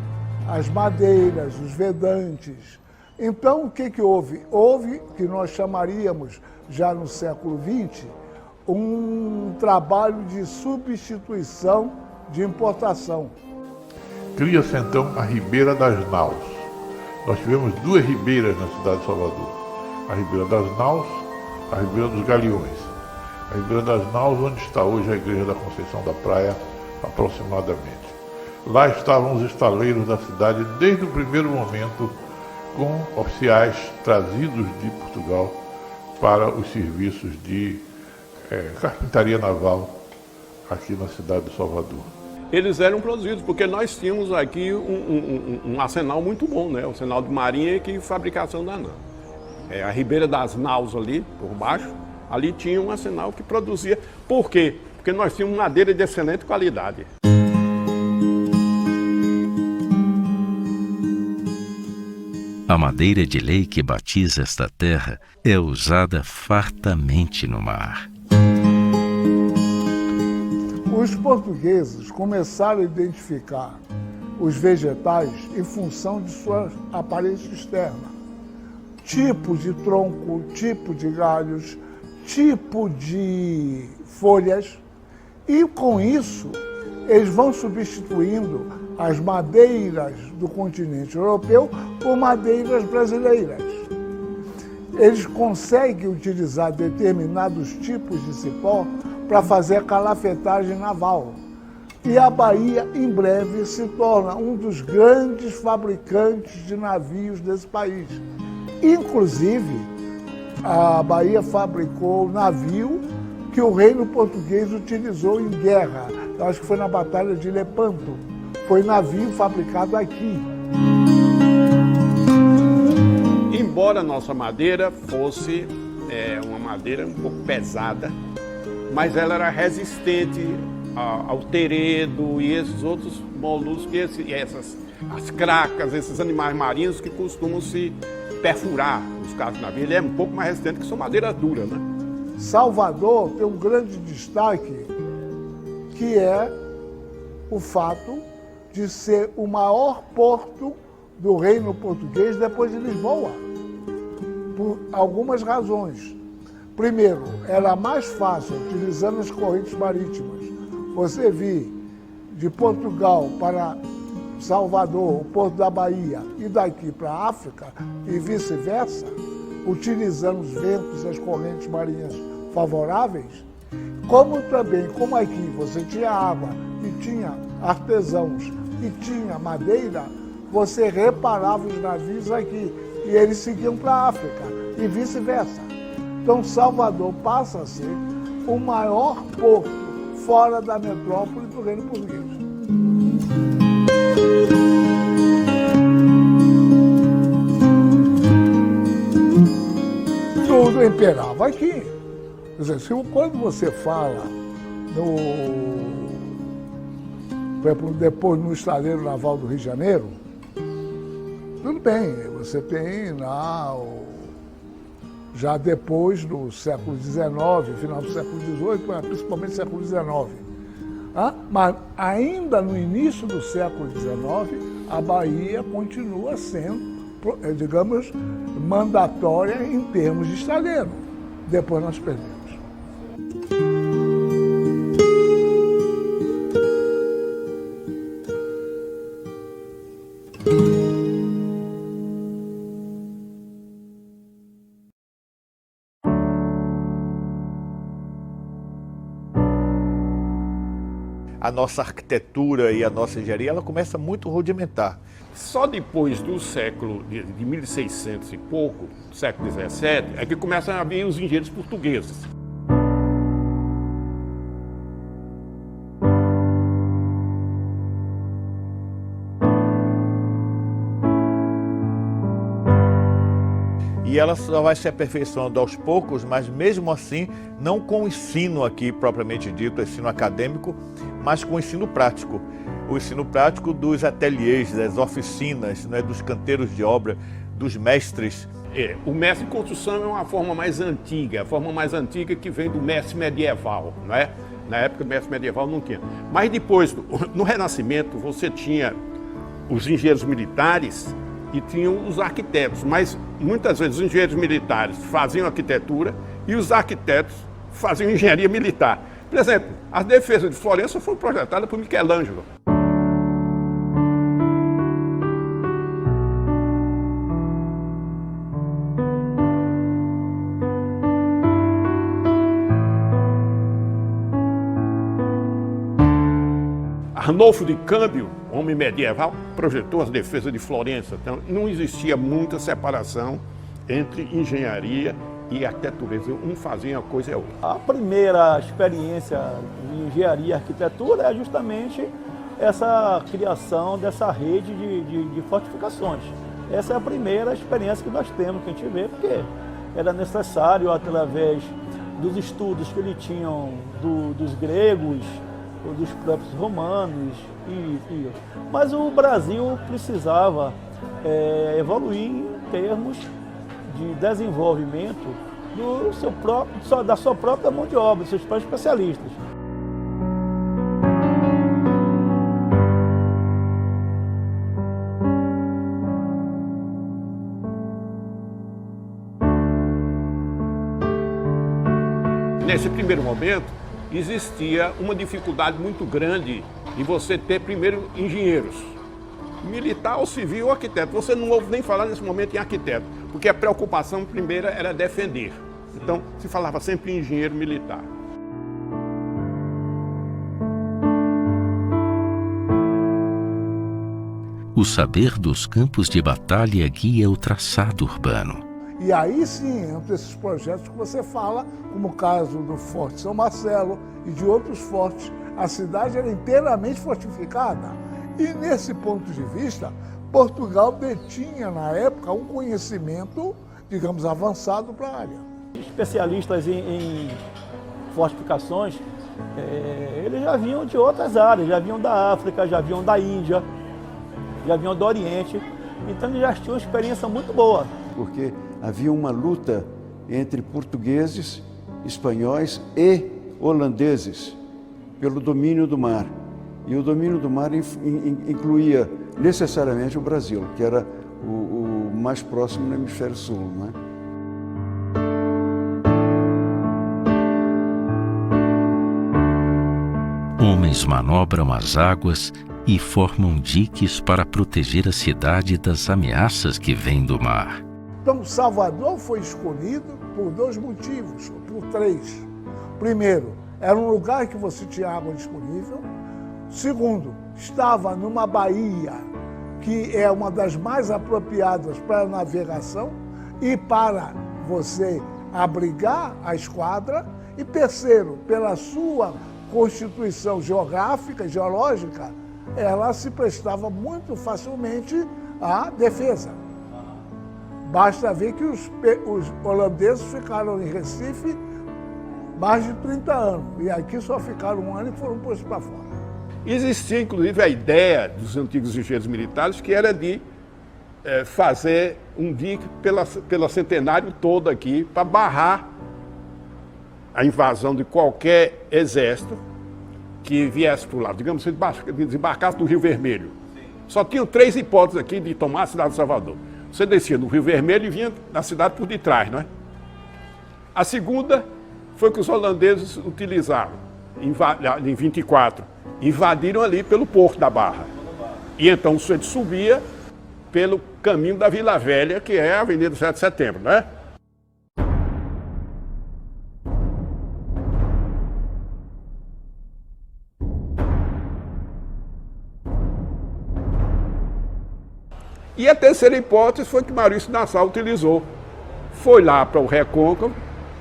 As madeiras, os vedantes. Então, o que houve? Houve, que nós chamaríamos, já no século XX, um trabalho de substituição de importação. Cria-se, então, a Ribeira das Naus. Nós tivemos duas ribeiras na cidade de Salvador. A Ribeira das Naus, a Ribeira dos Galeões. A Ribeira das Naus, onde está hoje a Igreja da Conceição da Praia, aproximadamente. Lá estavam os estaleiros da cidade desde o primeiro momento, com oficiais trazidos de Portugal para os serviços de carpintaria naval aqui na cidade de Salvador. Eles eram produzidos, porque nós tínhamos aqui um arsenal muito bom, né? O arsenal de marinha e fabricação da nau. A Ribeira das Naus ali, por baixo, ali tinha um arsenal que produzia. Por quê? Porque nós tínhamos madeira de excelente qualidade. A madeira de lei que batiza esta terra é usada fartamente no mar. Os portugueses começaram a identificar os vegetais em função de sua aparência externa. Tipo de tronco, tipo de galhos, tipo de folhas. E com isso, eles vão substituindo as madeiras do continente europeu por madeiras brasileiras. Eles conseguem utilizar determinados tipos de cipó para fazer a calafetagem naval. E a Bahia, em breve, se torna um dos grandes fabricantes de navios desse país. Inclusive, a Bahia fabricou navio que o reino português utilizou em guerra. Eu acho que foi na Batalha de Lepanto. Foi navio fabricado aqui. Embora a nossa madeira fosse uma madeira um pouco pesada, mas ela era resistente ao teredo e esses outros moluscos, as cracas, esses animais marinhos que costumam se perfurar nos casos do navio. Ele é um pouco mais resistente que sua madeira dura, né? Salvador tem um grande destaque, que é o fato de ser o maior porto do reino português depois de Lisboa, por algumas razões. Primeiro, era mais fácil, utilizando as correntes marítimas, você vir de Portugal para Salvador, o Porto da Bahia, e daqui para a África, e vice-versa, utilizando os ventos e as correntes marinhas favoráveis, como também, como aqui você tinha água e tinha artesãos e tinha madeira, você reparava os navios aqui e eles seguiam para a África e vice-versa. Então Salvador passa a ser o maior porto fora da metrópole do reino português. Tudo imperava aqui. Quer dizer, quando você fala depois no estaleiro naval do Rio de Janeiro, tudo bem, você tem lá, já depois do século XIX, final do século XVIII, principalmente século XIX. Mas ainda no início do século XIX, a Bahia continua sendo, digamos, mandatória em termos de estaleiro. Depois nós perdemos. a nossa arquitetura e a nossa engenharia, ela começa muito rudimentar. Só depois do século de 1600 e pouco, século XVII, é que começam a vir os engenheiros portugueses. E ela só vai se aperfeiçoando aos poucos, mas mesmo assim, não com o ensino aqui propriamente dito, ensino acadêmico, mas com o ensino prático. O ensino prático dos ateliês, das oficinas, né, dos canteiros de obra, dos mestres. O mestre em construção é uma forma mais antiga, a forma mais antiga que vem do mestre medieval, né? Na época o mestre medieval não tinha. Mas depois, no Renascimento, você tinha os engenheiros militares e tinham os arquitetos, mas muitas vezes os engenheiros militares faziam arquitetura e os arquitetos faziam engenharia militar. Por exemplo, a defesa de Florença foi projetada por Michelangelo. Arnolfo de Câmbio, homem medieval, projetou as defesas de Florença. Então, não existia muita separação entre engenharia e arquitetura. Um fazia uma coisa e a outra. A primeira experiência de engenharia e arquitetura é justamente essa criação dessa rede de fortificações. Essa é a primeira experiência que nós temos, que a gente vê, porque era necessário, através dos estudos que eles tinham dos gregos, dos próprios romanos, mas o Brasil precisava evoluir em termos de desenvolvimento da sua própria mão de obra, dos seus próprios especialistas. Nesse primeiro momento, existia uma dificuldade muito grande de você ter primeiro engenheiros. Militar ou civil ou arquiteto. Você não ouve nem falar nesse momento em arquiteto, porque a preocupação primeira era defender. Então, se falava sempre em engenheiro militar. O saber dos campos de batalha guia o traçado urbano. E aí sim, entre esses projetos que você fala, como o caso do Forte São Marcelo e de outros fortes, a cidade era inteiramente fortificada. E nesse ponto de vista, Portugal detinha na época um conhecimento, digamos, avançado para a área. Especialistas em fortificações, eles já vinham de outras áreas, já vinham da África, já vinham da Índia, já vinham do Oriente, então eles já tinham uma experiência muito boa. Porque havia uma luta entre portugueses, espanhóis e holandeses pelo domínio do mar. E o domínio do mar incluía necessariamente o Brasil, que era o mais próximo no hemisfério sul, não é? Homens manobram as águas e formam diques para proteger a cidade das ameaças que vêm do mar. Então, Salvador foi escolhido por dois motivos, por três. Primeiro, era um lugar que você tinha água disponível. Segundo, estava numa baía que é uma das mais apropriadas para a navegação e para você abrigar a esquadra. E terceiro, pela sua constituição geográfica e geológica, ela se prestava muito facilmente à defesa. Basta ver que os holandeses ficaram em Recife mais de 30 anos, e aqui só ficaram um ano e foram postos para fora. Existia, inclusive, a ideia dos antigos engenheiros militares, que era de fazer um dique pela Centenário todo aqui, para barrar a invasão de qualquer exército que viesse para o lado. Digamos, se desembarcasse do Rio Vermelho. Só tinham três hipóteses aqui de tomar a cidade de Salvador. Você descia no Rio Vermelho e vinha na cidade por detrás, não é? A segunda foi que os holandeses utilizaram, em 24, invadiram ali pelo Porto da Barra. E então o centro subia pelo caminho da Vila Velha, que é a Avenida 7 de Setembro, não é? E a terceira hipótese foi que Maurício Nassau utilizou. Foi lá para o Recôncavo,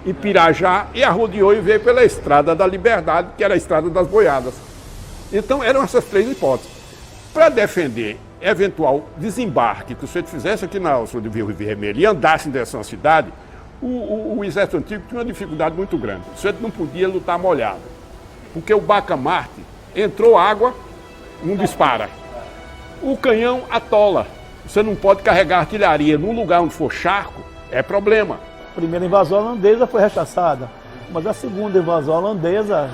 Ipirajá, e arrodeou e veio pela Estrada da Liberdade, que era a Estrada das Boiadas. Então eram essas três hipóteses. Para defender eventual desembarque que o sujeito fizesse aqui na alça do Rio Vermelho e andasse em direção à cidade, o exército antigo tinha uma dificuldade muito grande. O sujeito não podia lutar molhado, porque o bacamarte entrou água, não dispara. O canhão atola. Você não pode carregar artilharia num lugar onde for charco, é problema. A primeira invasão holandesa foi rechaçada, mas a segunda invasão holandesa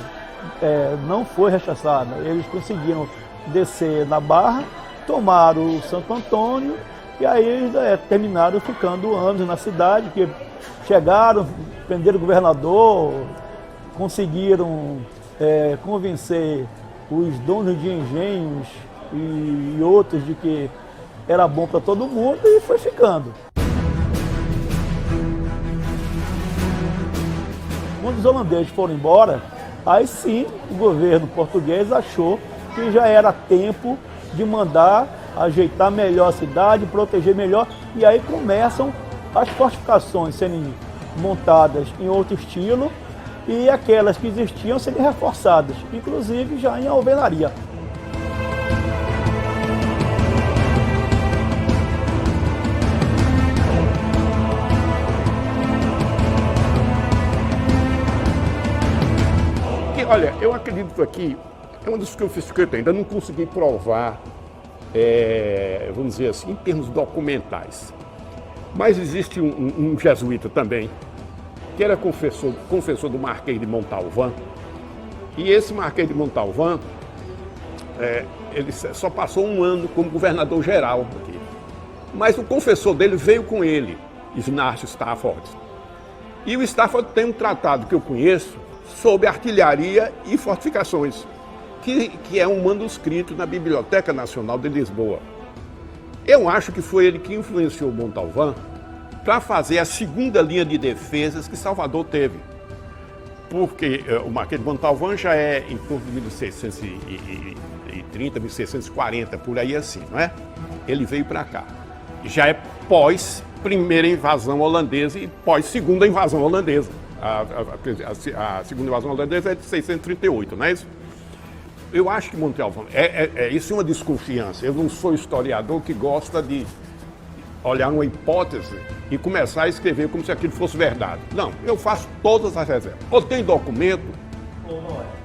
não foi rechaçada. Eles conseguiram descer na Barra, tomaram o Santo Antônio e aí terminaram ficando anos na cidade, que chegaram, prenderam o governador, conseguiram convencer os donos de engenhos e outros de que era bom para todo mundo e foi ficando. Quando os holandeses foram embora, aí sim o governo português achou que já era tempo de mandar ajeitar melhor a cidade, proteger melhor, e aí começam as fortificações sendo montadas em outro estilo e aquelas que existiam sendo reforçadas, inclusive já em alvenaria. Olha, eu acredito aqui, é uma das coisas que eu ainda não consegui provar, vamos dizer assim, em termos documentais. Mas existe um jesuíta também, que era confessor do Marquês de Montalvão, e esse Marquês de Montalvão, ele só passou um ano como governador geral aqui. Mas o confessor dele veio com ele, Inácio Stafford. E o Stafford tem um tratado que eu conheço, sobre artilharia e fortificações, que é um manuscrito na Biblioteca Nacional de Lisboa. Eu acho que foi ele que influenciou Montalvão para fazer a segunda linha de defesas que Salvador teve. Porque o Marquês de Montalvão já é em torno de 1630, 1640, por aí assim, não é? Ele veio para cá. Já é pós primeira invasão holandesa e pós segunda invasão holandesa. A segunda invasão holandesa é de 638, não é isso? Eu acho que Montalvão, isso é uma desconfiança. Eu não sou historiador que gosta de olhar uma hipótese e começar a escrever como se aquilo fosse verdade. Não, eu faço todas as reservas. Ou tem documento,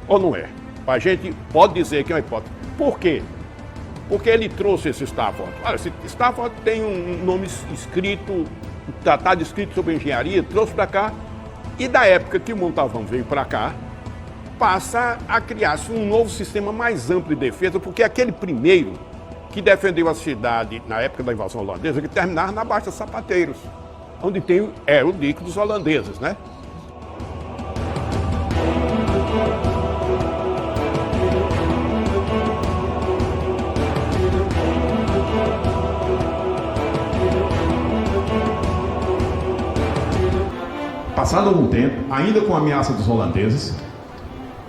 ou não é. A gente pode dizer que é uma hipótese. Por quê? Porque ele trouxe esse Stafford. Olha, esse Stafford tem um nome escrito, um tratado escrito sobre engenharia, trouxe para cá. E da época que o Montalvão veio para cá, passa a criar-se um novo sistema mais amplo de defesa, porque aquele primeiro que defendeu a cidade na época da invasão holandesa, que terminava na Baixa Sapateiros, onde tem o dique dos holandeses, né? Passado algum tempo, ainda com a ameaça dos holandeses,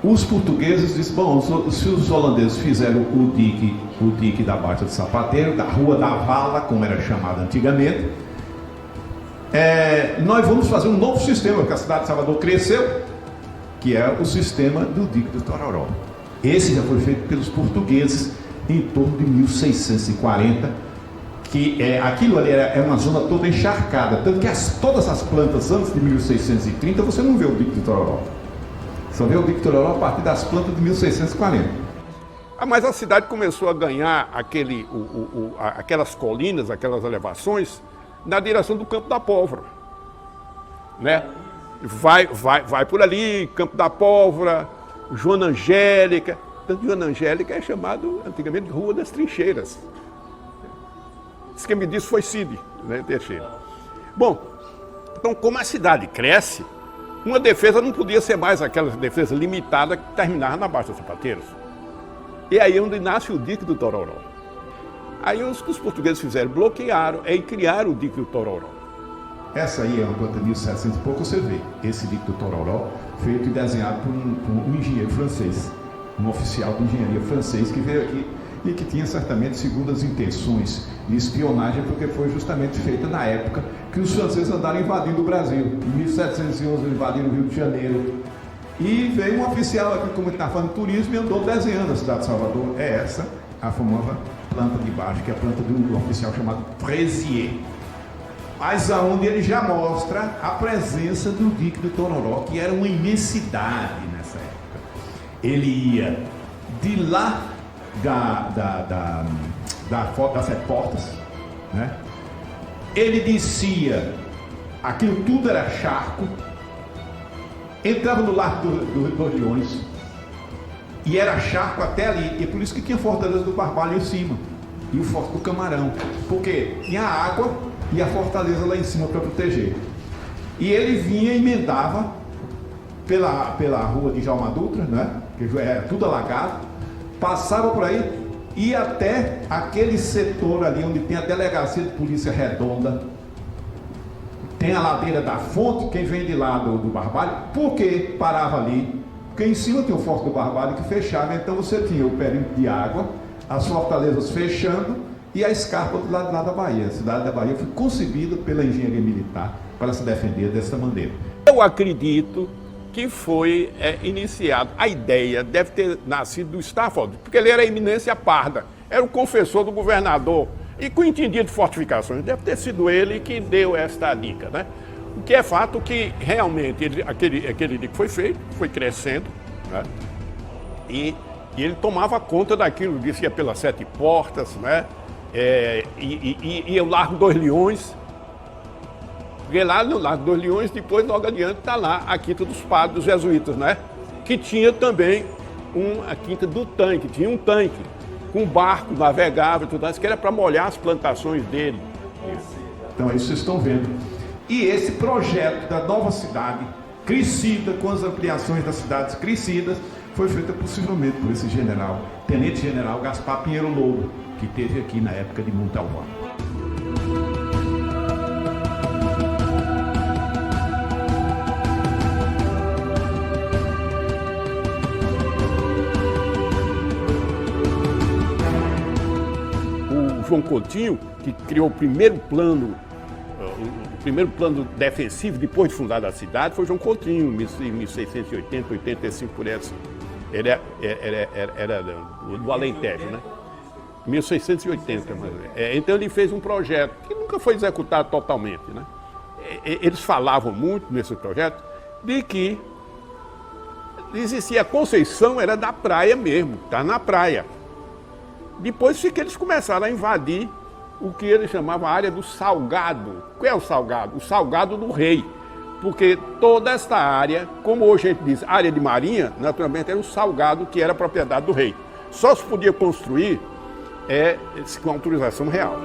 os portugueses disseram, bom, se os holandeses fizeram o dique da Baixa de Sapateiro, da Rua da Vala, como era chamada antigamente, nós vamos fazer um novo sistema, porque a cidade de Salvador cresceu, que é o sistema do dique do Tororó. Esse já foi feito pelos portugueses em torno de 1640, que aquilo ali é uma zona toda encharcada, tanto que todas as plantas antes de 1630 você não vê o dique do Tororó. Só vê o dique do Tororó a partir das plantas de 1640. Mas a cidade começou a ganhar aquelas colinas, aquelas elevações, na direção do Campo da Pólvora, né? Vai por ali, Campo da Pólvora, Joana Angélica. Tanto Joana Angélica é chamado antigamente de Rua das Trincheiras. Quem me disse foi Cid, né, Teixeira. Bom, então como a cidade cresce, uma defesa não podia ser mais aquela defesa limitada que terminava na Baixa Sapateiros. E aí é onde nasce o dique do Tororó. Aí os portugueses fizeram, bloquearam e criaram o dique do Tororó. Essa aí é uma planta de 1700 e pouco, você vê. Esse dique do Tororó, feito e desenhado por um engenheiro francês, um oficial de engenharia francês que veio aqui. e que tinha certamente segundas intenções de espionagem, porque foi justamente feita na época que os franceses andaram invadindo o Brasil. Em 1711 invadiram o Rio de Janeiro. E veio um oficial aqui, como ele está falando, de turismo, e andou desenhando a cidade de Salvador. É essa, a famosa planta de baixo, que é a planta de um oficial chamado Fraisier. Mas aonde ele já mostra a presença do dique do Tororó, que era uma imensidade nessa época. Ele ia de lá das Sete Portas, né? Ele descia, aquilo tudo era charco, entrava no Largo dos Leões, e era charco até ali, e é por isso que tinha a Fortaleza do Barbalho em cima, e o Forte do Camarão, porque tinha água e a fortaleza lá em cima para proteger. E ele vinha e emendava pela rua de Jalma Dutra, né? Que era tudo alagado, passava por aí, ia até aquele setor ali onde tem a delegacia de polícia redonda, tem a ladeira da Fonte, quem vem de lá do Barbalho, por que parava ali? Porque em cima tem o Forte do Barbalho que fechava, então você tinha o perímetro de água, as fortalezas fechando e a escarpa do lado da Bahia. A cidade da Bahia foi concebida pela engenharia militar para se defender dessa maneira. Eu acredito que foi iniciado, a ideia deve ter nascido do Stafford, porque ele era a eminência parda, era o confessor do governador, e com entendido de fortificações, deve ter sido ele que deu esta dica, né? O que é fato que realmente aquele dique foi feito, foi crescendo, né? E ele tomava conta daquilo, descia pelas Sete Portas, né? E o Largo dos Leões, porque lá no Largo dos Leões, depois, logo adiante, está lá a Quinta dos Padres, dos Jesuítas, né? Que tinha também a Quinta do Tanque, tinha um tanque com barco navegável e tudo isso, que era para molhar as plantações dele. Então, é isso que vocês estão vendo. E esse projeto da nova cidade, crescida, com as ampliações das cidades crescidas, foi feita possivelmente por esse general, tenente-general Gaspar Pinheiro Lobo, que esteve aqui na época de Montalvão. João Coutinho, que criou o primeiro plano defensivo depois de fundada a cidade, foi João Coutinho, em 1680, 85, por essa. Ele era do Alentejo, né? 1680, mais ou menos. Então ele fez um projeto que nunca foi executado totalmente, né? Eles falavam muito nesse projeto de que existia a Conceição, era da praia mesmo, tá na praia. Depois que eles começaram a invadir o que eles chamavam a área do Salgado. Qual é o Salgado? O Salgado do Rei. Porque toda esta área, como hoje a gente diz, área de marinha, naturalmente era o Salgado que era propriedade do rei. Só se podia construir com autorização real.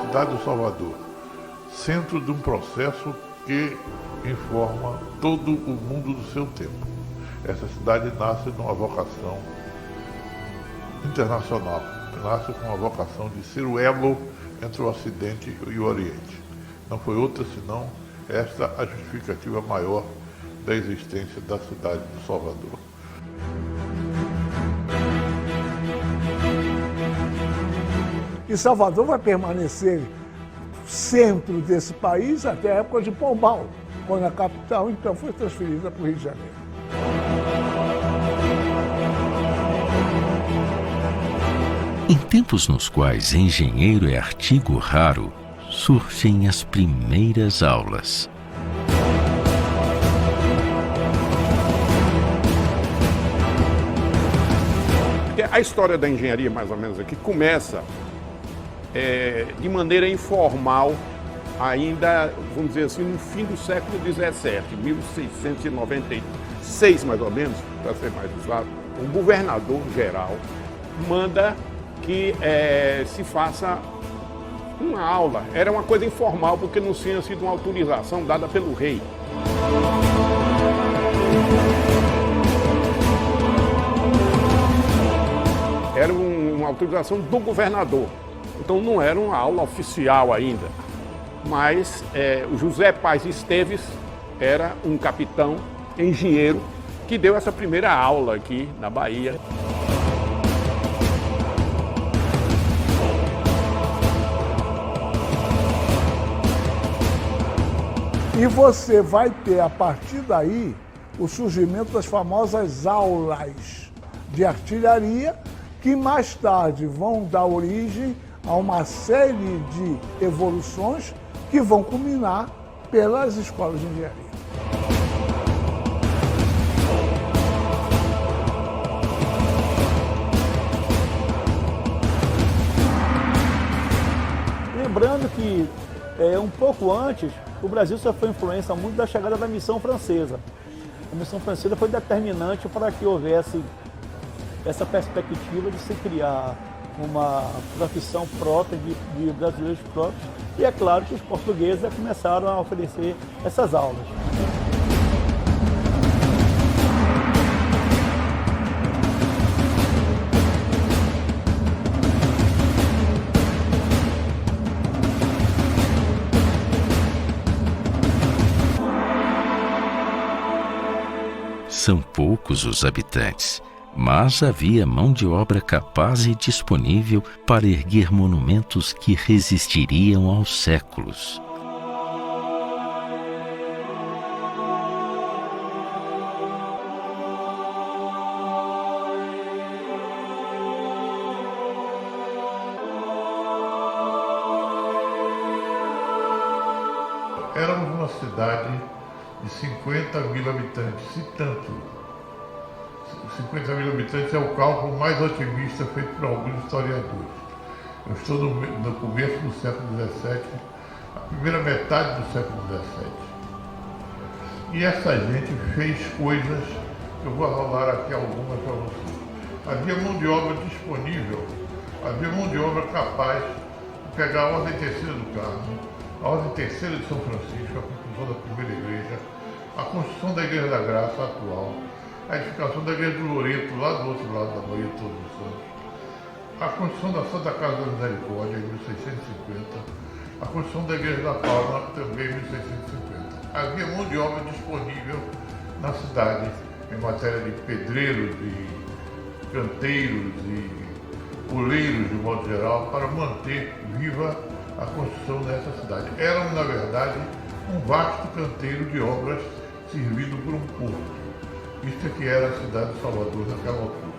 Cidade do Salvador, centro de um processo que informa todo o mundo do seu tempo. Essa cidade nasce de uma vocação internacional, nasce com uma vocação de ser o elo entre o Ocidente e o Oriente. Não foi outra senão esta a justificativa maior da existência da cidade de Salvador. E Salvador vai permanecer centro desse país até a época de Pombal, quando a capital então foi transferida para o Rio de Janeiro. Em tempos nos quais engenheiro é artigo raro, surgem as primeiras aulas. A história da engenharia, mais ou menos aqui, começa de maneira informal, ainda, vamos dizer assim, no fim do século XVII, 1696, mais ou menos, para ser mais exato. O governador-geral manda que se faça uma aula. Era uma coisa informal, porque não tinha sido uma autorização dada pelo rei. Era uma autorização do governador. Então não era uma aula oficial ainda. Mas o José Paz Esteves era um capitão, engenheiro, que deu essa primeira aula aqui na Bahia. E você vai ter, a partir daí, o surgimento das famosas aulas de artilharia, que mais tarde vão dar origem a uma série de evoluções que vão culminar pelas escolas de engenharia. Lembrando que um pouco antes, o Brasil sofreu influência muito da chegada da missão francesa. A missão francesa foi determinante para que houvesse essa perspectiva de se criar uma profissão própria de brasileiros próprios. E é claro que os portugueses começaram a oferecer essas aulas. São poucos os habitantes, mas havia mão de obra capaz e disponível para erguer monumentos que resistiriam aos séculos. Éramos uma cidade de 50 mil habitantes, se tanto. 50 mil habitantes é o cálculo mais otimista feito por alguns historiadores. Eu estou no começo do século XVII, a primeira metade do século XVII. E essa gente fez coisas, eu vou rolar aqui algumas para vocês. Havia mão de obra disponível, havia mão de obra capaz de pegar a Ordem Terceira do Carmo, a Ordem Terceira de São Francisco, a construção da primeira igreja, a construção da Igreja da Graça atual, a edificação da Igreja do Loreto, lá do outro lado da Bahia de Todos os Santos, a construção da Santa Casa da Misericórdia, em 1650, a construção da Igreja da Palma, também em 1650. Havia mão de obra disponível na cidade, em matéria de pedreiros e canteiros e oleiros, de modo geral, para manter viva a construção dessa cidade. Era, na verdade, um vasto canteiro de obras servido por um porto. Isto é que era a cidade de Salvador naquela altura.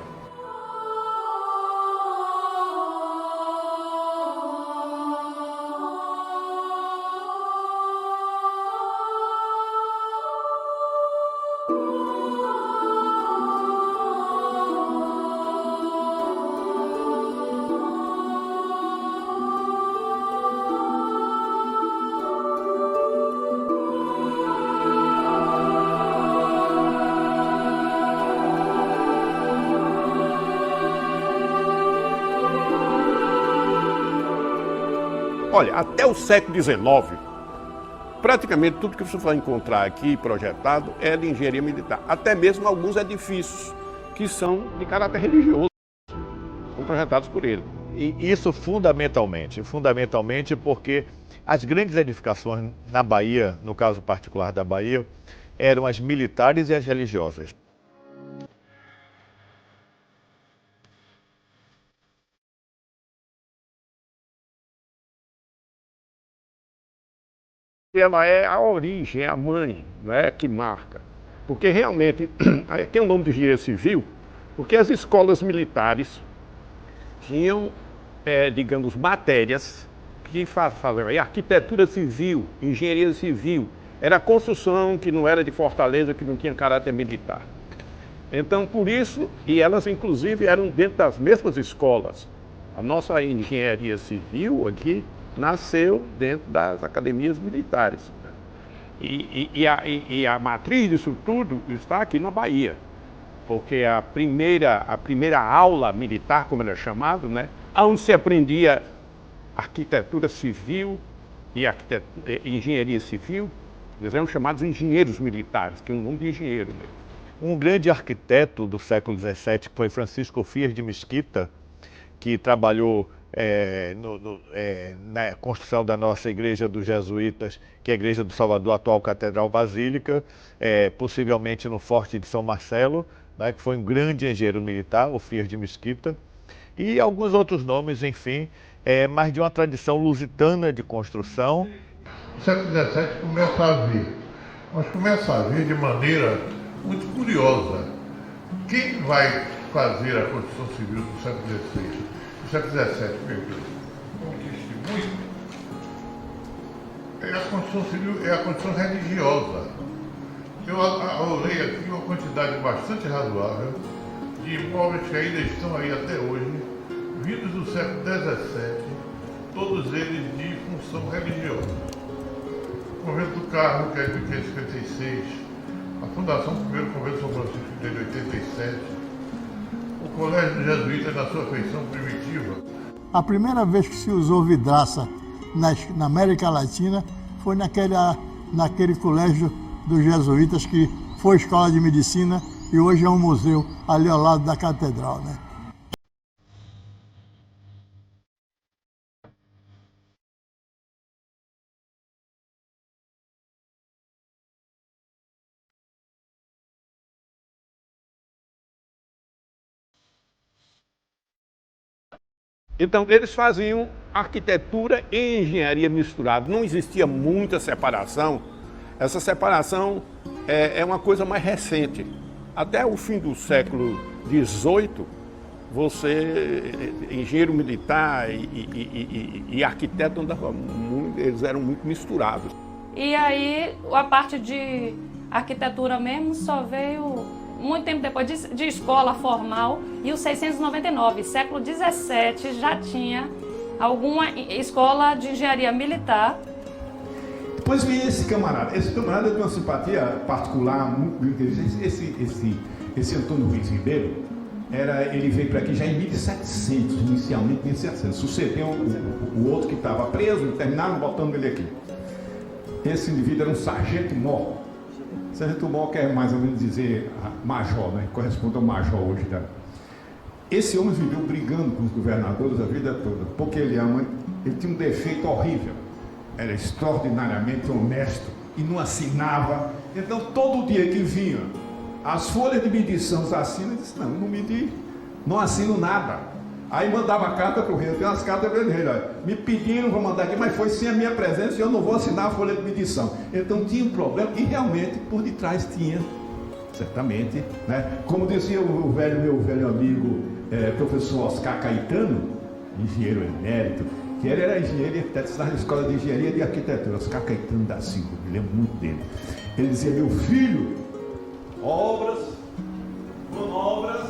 Olha, até o século XIX, praticamente tudo que você vai encontrar aqui projetado é de engenharia militar. Até mesmo alguns edifícios que são de caráter religioso, são projetados por ele. E isso fundamentalmente porque as grandes edificações na Bahia, no caso particular da Bahia, eram as militares e as religiosas. Ela é a origem, é a mãe, né, que marca. Porque realmente tem o nome de engenharia civil, porque as escolas militares tinham, digamos, matérias que faziam arquitetura civil, engenharia civil. Era construção que não era de fortaleza, que não tinha caráter militar. Então, por isso, e elas inclusive eram dentro das mesmas escolas. A nossa engenharia civil aqui nasceu dentro das academias militares. E a matriz disso tudo está aqui na Bahia, porque a primeira aula militar, como era chamado, né, onde se aprendia arquitetura civil e engenharia civil, eles eram chamados engenheiros militares, que é um nome de engenheiro mesmo. Um grande arquiteto do século XVII, que foi Francisco Fias de Mesquita, que trabalhou na construção da nossa igreja dos jesuítas, que é a igreja do Salvador, a atual Catedral Basílica, possivelmente no Forte de São Marcelo, né, que foi um grande engenheiro militar, o Fias de Mesquita, e alguns outros nomes, enfim, mas de uma tradição lusitana de construção. No século XVII começa a vir, mas começa a vir de maneira muito curiosa. Quem vai fazer a Constituição Civil do século XVI, do século XVII, como disse muito, a Constituição Civil é a Constituição religiosa. Eu olhei aqui uma quantidade bastante razoável de imóveis que ainda estão aí até hoje, vindos do século XVII, todos eles de função religiosa. O Convento do Carmo, que é de 1556, a fundação do primeiro Convento de São Francisco, que é de 87, o Colégio dos Jesuítas na sua feição primitiva. A primeira vez que se usou vidraça na América Latina foi naquele colégio dos jesuítas, que foi escola de medicina e hoje é um museu ali ao lado da catedral, né? Então, eles faziam arquitetura e engenharia misturada. Não existia muita separação. Essa separação é uma coisa mais recente. Até o fim do século XVIII, engenheiro militar e arquiteto eles eram muito misturados. E aí, a parte de arquitetura mesmo só veio muito tempo depois de escola formal, e o 699, século XVII, já tinha alguma escola de engenharia militar. Depois veio esse camarada. Esse camarada tem uma simpatia particular, muito inteligente. Esse Antônio Ruiz Ribeiro, ele veio para aqui já em 1700, inicialmente em 1700. Sucedeu o outro que estava preso, terminaram botando ele aqui. Esse indivíduo era um sargento-mor. Sargento-mor quer mais ou menos dizer major, né? Corresponde ao major hoje. Né? Esse homem viveu brigando com os governadores a vida toda, porque ele tinha um defeito horrível. Era extraordinariamente honesto e não assinava. Então, todo dia que vinha as folhas de medição assina, ele disse, não medi, não assino nada. Aí mandava carta para o rei, tem umas cartas para ele, me pediram para mandar aqui, mas foi sem a minha presença e eu não vou assinar a folha de medição. Então tinha um problema e realmente por detrás tinha, certamente, né? Como dizia meu velho amigo, professor Oscar Caetano, engenheiro emérito, que ele era engenheiro e arquiteto na Escola de Engenharia e Arquitetura, Oscar Caetano da Silva, me lembro muito dele. Ele dizia, meu filho, obras, manobras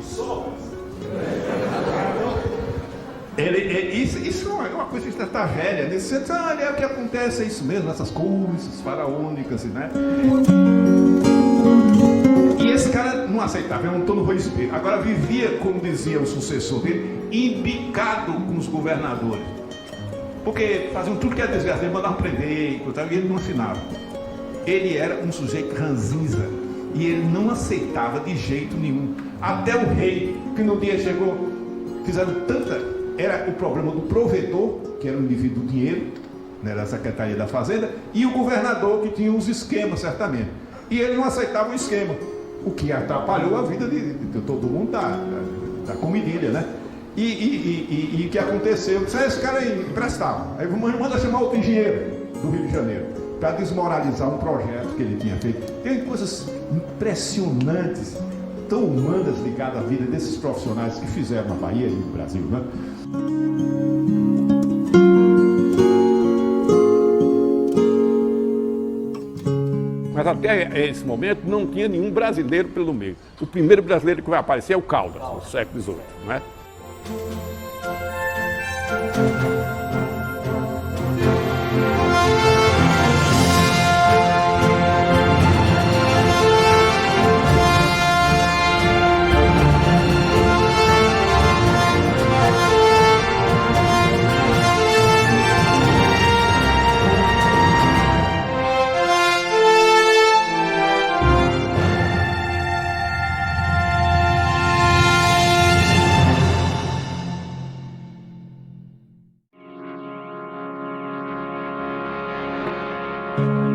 e sobras. Isso é uma coisa que está velha, nesse sentido, é o que acontece, é isso mesmo, essas coisas faraônicas, né? E esse cara não aceitava, era um Antônio Ruiz Ribeiro. Agora vivia, como dizia o sucessor dele, embicado com os governadores. Porque faziam tudo que era desgraça, ele mandava prender, e ele não assinava. Ele era um sujeito ranzinza e ele não aceitava de jeito nenhum. Até o rei, que no dia chegou, fizeram tanta... Era o problema do provedor, que era o indivíduo do dinheiro, né, da Secretaria da Fazenda, e o governador, que tinha os esquemas, certamente. E ele não aceitava o esquema, o que atrapalhou a vida de todo mundo da comidilha, né? E o que aconteceu? Esse cara aí emprestava. Aí manda chamar outro engenheiro do Rio de Janeiro, para desmoralizar um projeto que ele tinha feito. Tem coisas impressionantes, tão humanas ligadas à vida desses profissionais que fizeram na Bahia e no Brasil, né? Mas até esse momento não tinha nenhum brasileiro pelo meio. O primeiro brasileiro que vai aparecer é o Caldas, no século XVIII, não é? Obrigado.